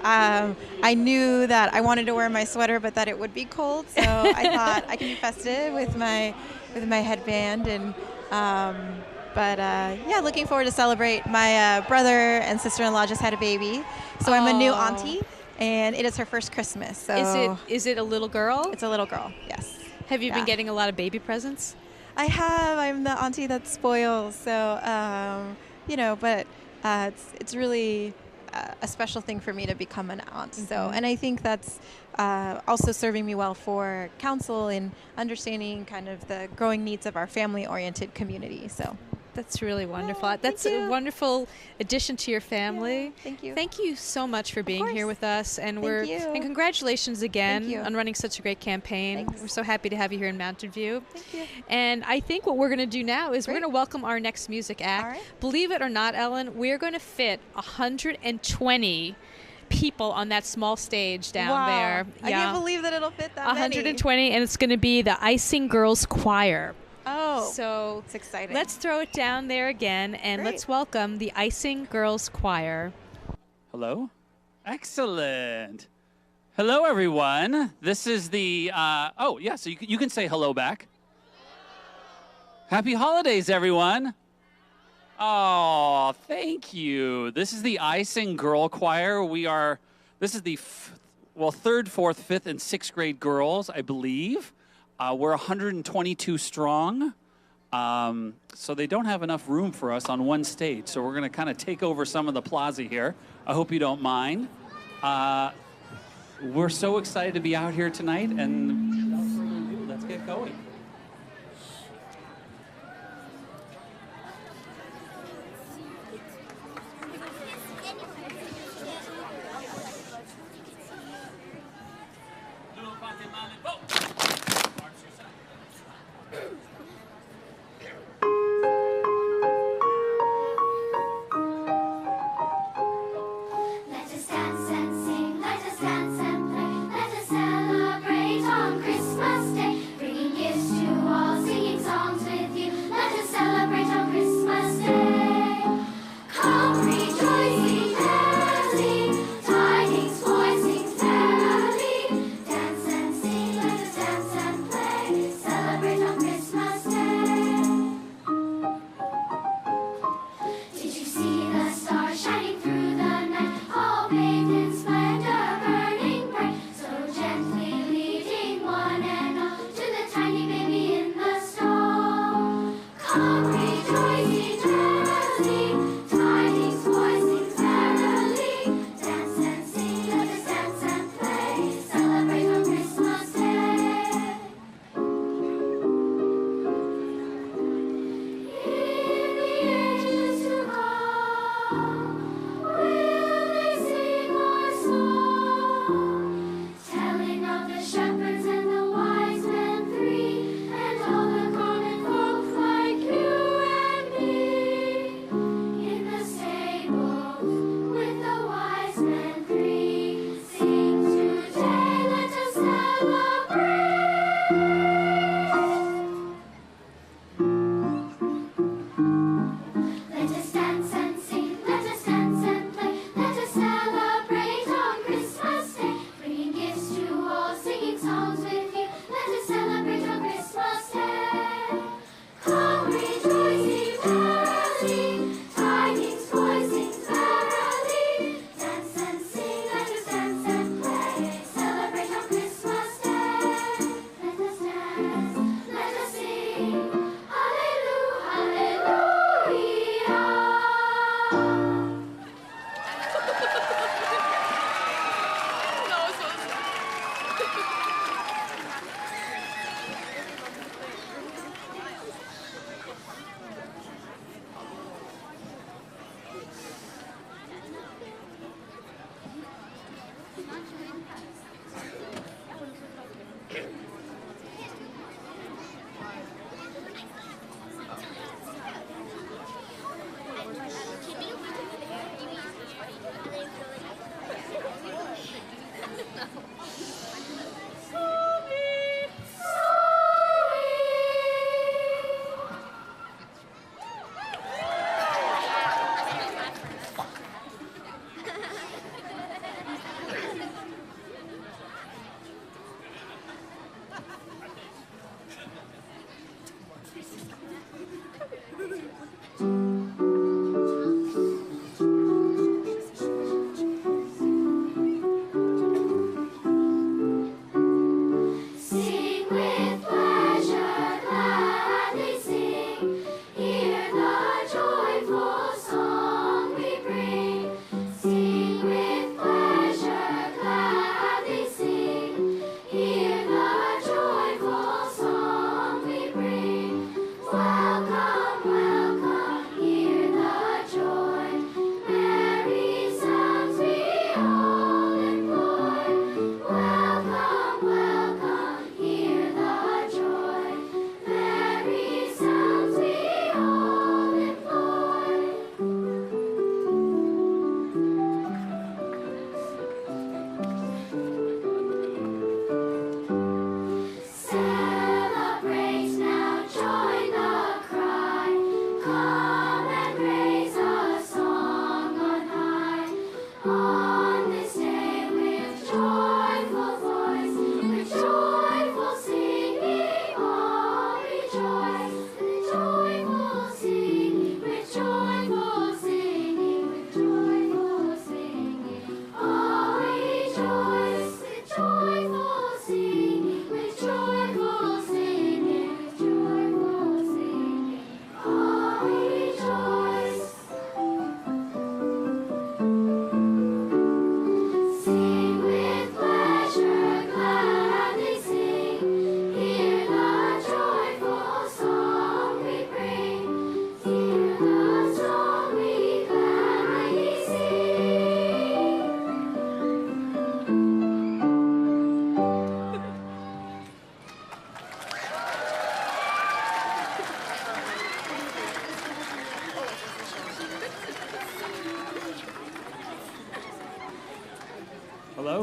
I knew that I wanted to wear my sweater, but that it would be cold, so I thought I could be festive with my headband, and looking forward to celebrate. My brother and sister-in-law just had a baby, so I'm a new auntie, and it is her first Christmas. So is it a little girl? It's a little girl, yes. Have you been getting a lot of baby presents? I have. I'm the auntie that spoils, so but it's really a special thing for me to become an aunt. So, and I think that's also serving me well for council in understanding kind of the growing needs of our family-oriented community. So. That's really wonderful. That's a wonderful addition to your family. Yeah, thank you. Thank you so much for being here with us, and Thank you. congratulations again on running such a great campaign. Thanks. We're so happy to have you here in Mountain View. Thank you. And I think what we're going to do now is we're going to welcome our next music act. All right. Believe it or not, Ellen, we're going to fit 120 people on that small stage down there. I can't believe that it'll fit that 120, and it's going to be the Icing Girls Choir. Oh, so it's exciting. Let's throw it down there again, and let's welcome the Icing Girls Choir. Hello? Excellent. Hello, everyone. This is the, so you can say hello back. Happy holidays, everyone. Oh, thank you. This is the Icing Girl Choir. This is the, 3rd, 4th, 5th, and 6th grade girls, I believe. We're 122 strong. So they don't have enough room for us on one stage. So we're going to kind of take over some of the plaza here. I hope you don't mind. We're so excited to be out here tonight, and without further ado, let's get going. Let us dance and sing, let us dance and play, let us celebrate on Christmas Day, bringing gifts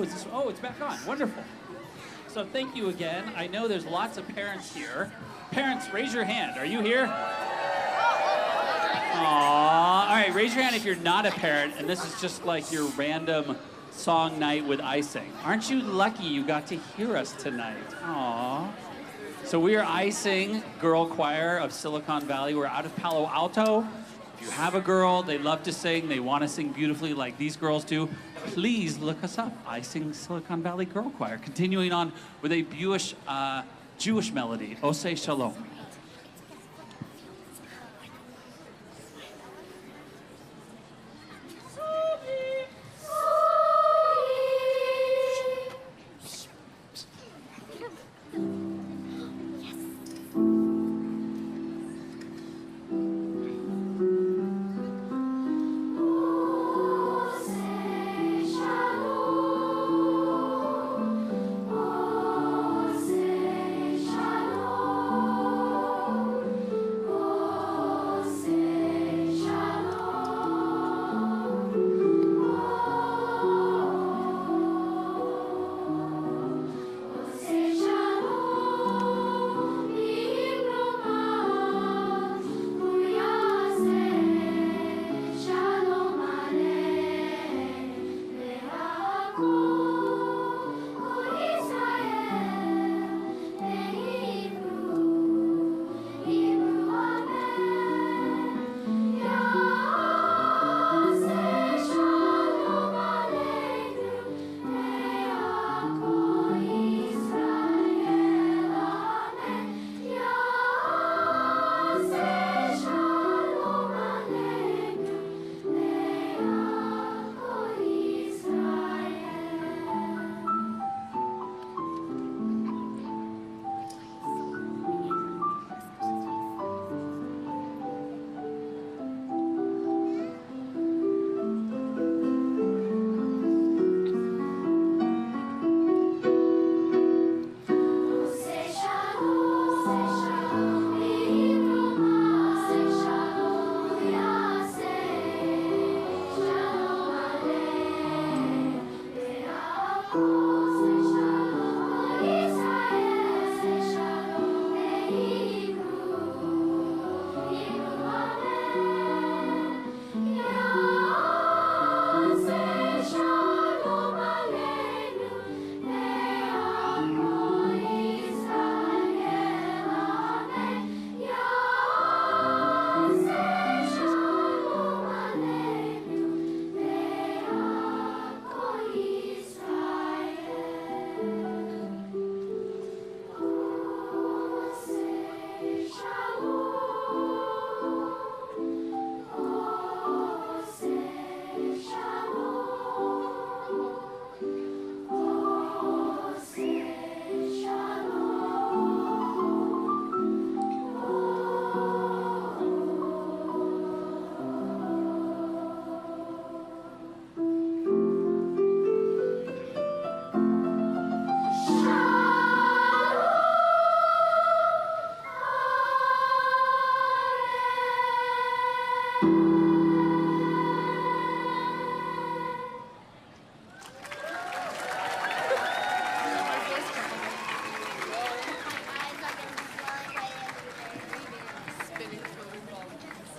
it's back on. Wonderful. So thank you again. I know there's lots of parents here. Parents, raise your hand. Are you here? Aww. All right, raise your hand if you're not a parent, and this is just like your random song night with icing. Aren't you lucky you got to hear us tonight? Aww. So we are icing Girl Choir of Silicon Valley. We're out of Palo Alto. If you have a girl, they love to sing, they want to sing beautifully like these girls do, please look us up. Icing Silicon Valley Girl Choir. Continuing on with a Jewish melody, Oseh Shalom.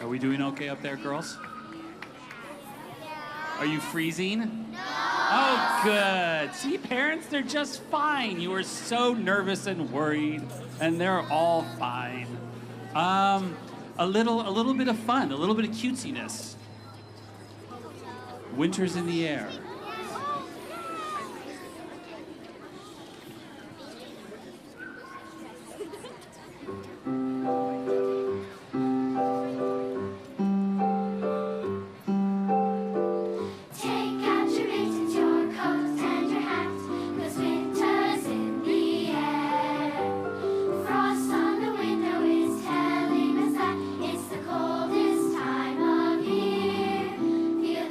Are we doing okay up there, girls? Are you freezing? No. Oh, good. See, parents, they're just fine. You were so nervous and worried, and they're all fine. A little bit of fun, a little bit of cutesiness. Winter's in the air.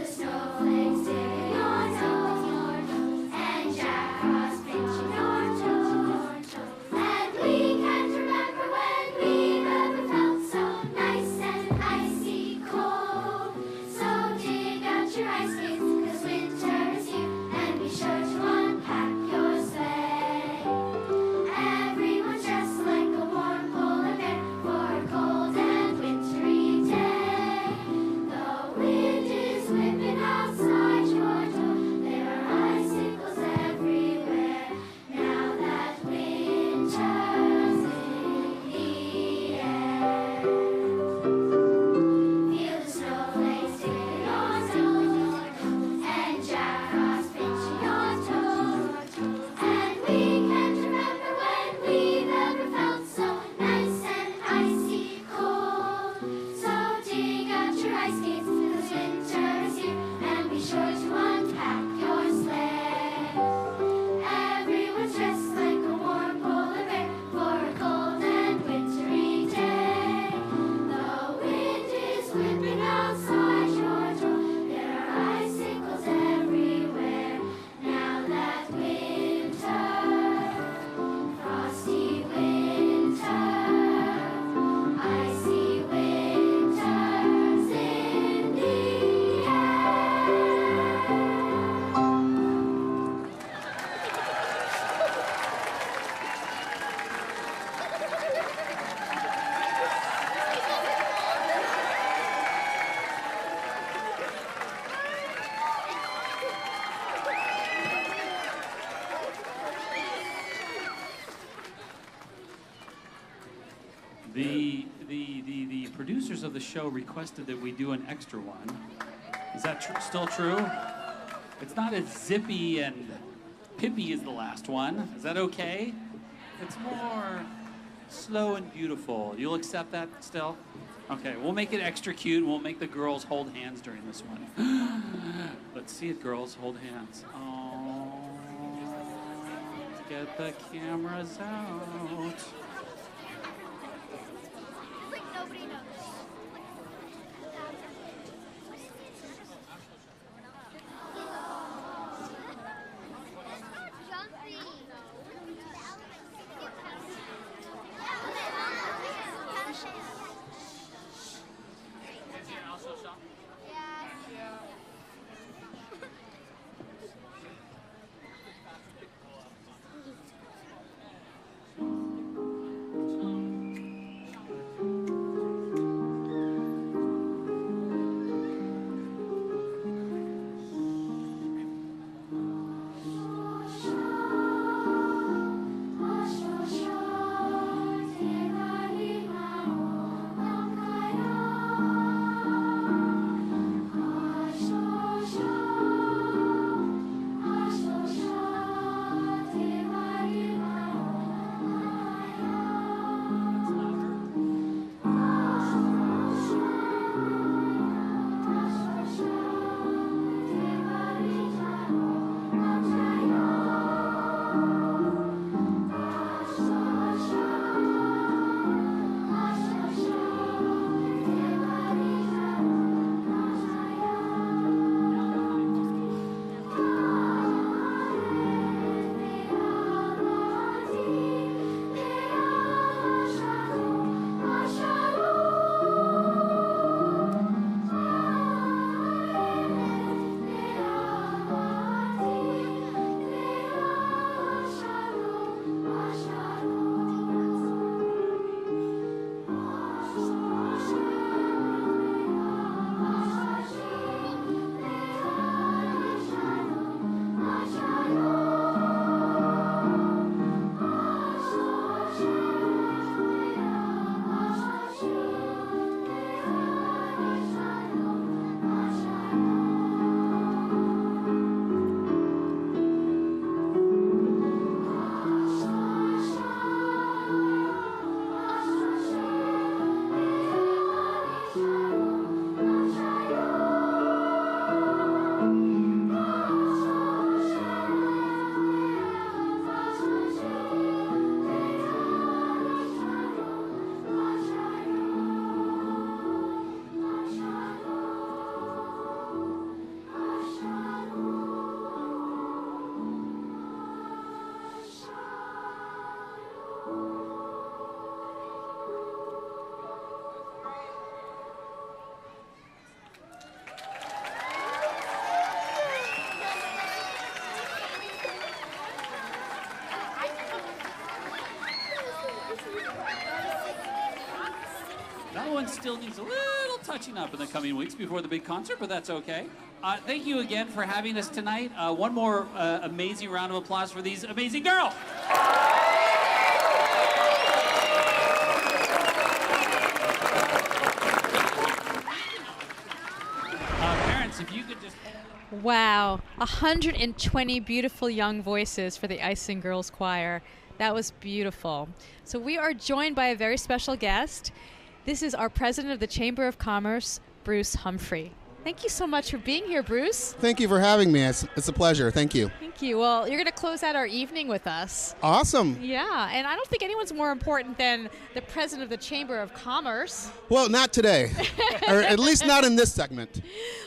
Snowflakes digging producers of the show requested that we do an extra one. Is that still true? It's not as zippy and pippy as the last one. Is that okay? It's more slow and beautiful. You'll accept that still? Okay, we'll make it extra cute. We'll make the girls hold hands during this one. Let's see it, girls. Hold hands. Oh, get the cameras out. That one still needs a little touching up in the coming weeks before the big concert, but that's okay. Thank you again for having us tonight. One more amazing round of applause for these amazing girls. Parents, if you could just... Wow, 120 beautiful young voices for the Icing Girls Choir. That was beautiful. So we are joined by a very special guest. This is our president of the Chamber of Commerce, Bruce Humphrey. Thank you so much for being here, Bruce. Thank you for having me. It's a pleasure. Thank you. Thank you. Well, you're going to close out our evening with us. Awesome. Yeah, and I don't think anyone's more important than the president of the Chamber of Commerce. Well, not today, or at least not in this segment.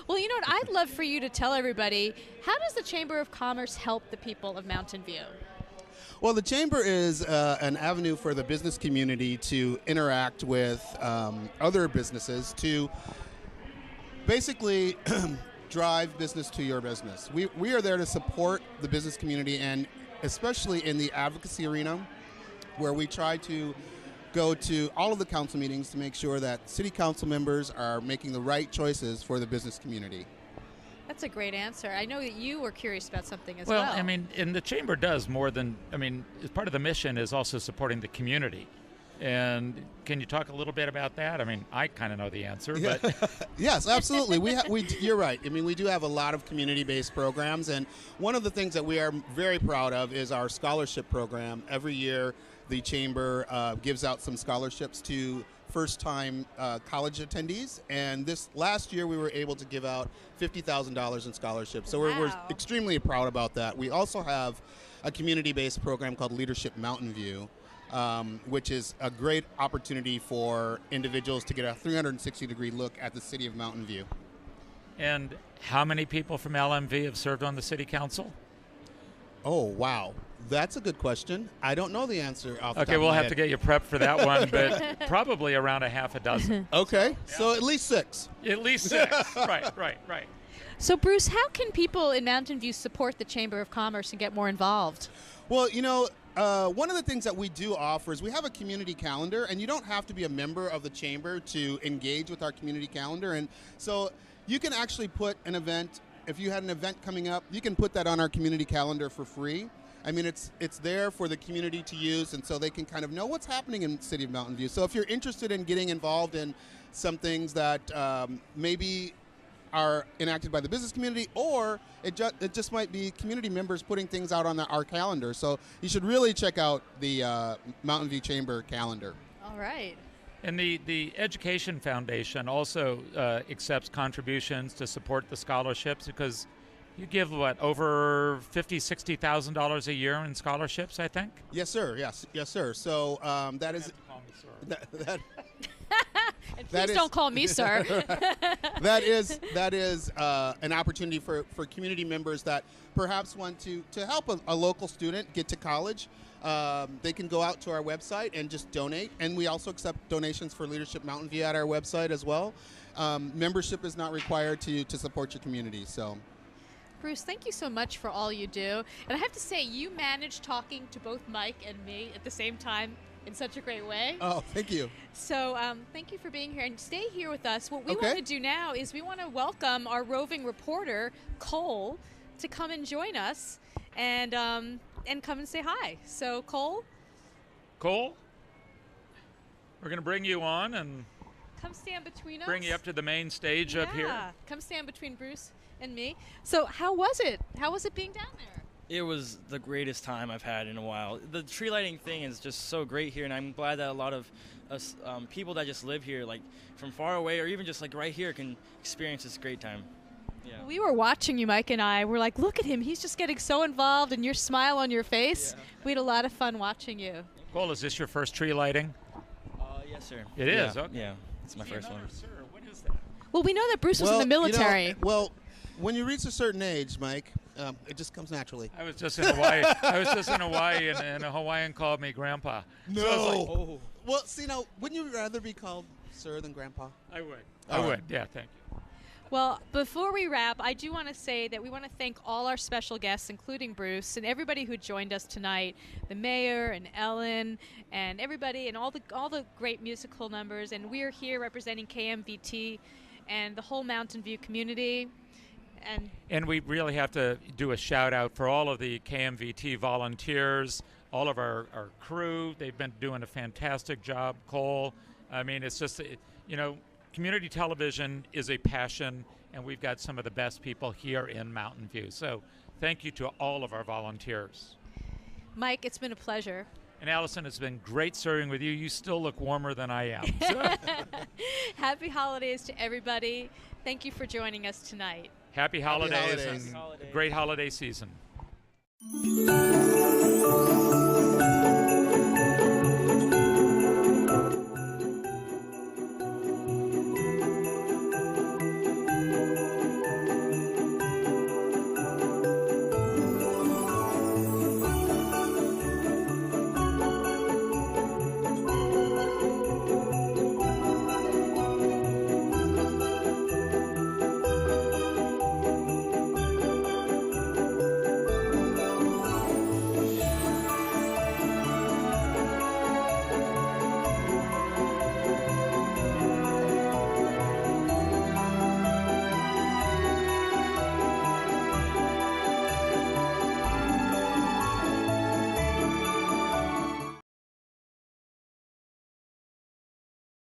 Well, you know what? I'd love for you to tell everybody, how does the Chamber of Commerce help the people of Mountain View? Well, the Chamber is an avenue for the business community to interact with other businesses to basically drive business to your business. We are there to support the business community, and especially in the advocacy arena, where we try to go to all of the council meetings to make sure that city council members are making the right choices for the business community. That's a great answer. I know that you were curious about something as well. Well, I mean, and the Chamber does more than, I mean, as part of the mission is also supporting the community. And can you talk a little bit about that? I mean, I kind of know the answer, Yeah. but Yes, absolutely. You're right. I mean, we do have a lot of community-based programs, and one of the things that we are very proud of is our scholarship program. Every year, the Chamber gives out some scholarships to first-time college attendees, and this last year we were able to give out $50,000 in scholarships. So we're extremely proud about that. We also have a community-based program called Leadership Mountain View, which is a great opportunity for individuals to get a 360-degree look at the city of Mountain View. And how many people from LMV have served on the city council? Oh, wow. That's a good question. I don't know the answer off the top Okay, of we'll my have head. to get you prepped for that one, but probably around a half a dozen. Okay, so at least 6. At least 6. Right. So, Bruce, how can people in Mountain View support the Chamber of Commerce and get more involved? Well, one of the things that we do offer is we have a community calendar, and you don't have to be a member of the Chamber to engage with our community calendar. And so you can actually put an event, if you had an event coming up, you can put that on our community calendar for free. I mean, it's there for the community to use, and so they can kind of know what's happening in the city of Mountain View. So if you're interested in getting involved in some things that maybe are enacted by the business community, or it just might be community members putting things out on our calendar. So you should really check out the Mountain View Chamber calendar. All right. And the Education Foundation also accepts contributions to support the scholarships, because you give, over $50,000-$60,000 a year in scholarships, I think? Yes, sir. Yes, sir. So that is... And please don't call me sir. That is an opportunity for community members that perhaps want to help a local student get to college. They can go out to our website and just donate. And we also accept donations for Leadership Mountain View at our website as well. Membership is not required to support your community. So, Bruce, thank you so much for all you do. And I have to say, you managed talking to both Mike and me at the same time in such a great way. Oh, thank you. So thank you for being here, and stay here with us. What we want to do now is we want to welcome our roving reporter, Cole, to come and join us and come and say hi. So, Cole, we're going to bring you on and come stand between us. Bring you up to the main stage up here. Yeah, come stand between Bruce and me. So how was it? How was it being down there? It was the greatest time I've had in a while. The tree lighting thing is just so great here, and I'm glad that a lot of us people that just live here, like from far away or even just like right here, can experience this great time. Yeah. We were watching you, Mike and I. We're like, look at him. He's just getting so involved, and your smile on your face. Yeah. We had a lot of fun watching you. Cole, is this your first tree lighting? Yes, sir. It is? Okay. Yeah, it's my first one. Sir, what is that? Well, we know that Bruce was in the military. When you reach a certain age, Mike, it just comes naturally. I was just in Hawaii. And a Hawaiian called me Grandpa. No. So I was like, oh. Well, see, now, wouldn't you rather be called Sir than Grandpa? I would. I would. Yeah, thank you. Well, before we wrap, I do want to say that we want to thank all our special guests, including Bruce, and everybody who joined us tonight, the mayor and Ellen and everybody, and all the great musical numbers. And we are here representing KMVT and the whole Mountain View community. And we really have to do a shout out for all of the KMVT volunteers, all of our crew. They've been doing a fantastic job, Cole. I mean, it's just, community television is a passion, and we've got some of the best people here in Mountain View. So thank you to all of our volunteers. Mike, it's been a pleasure. And Allison, it's been great serving with you. You still look warmer than I am. Happy holidays to everybody. Thank you for joining us tonight. Happy holidays. And great holiday season.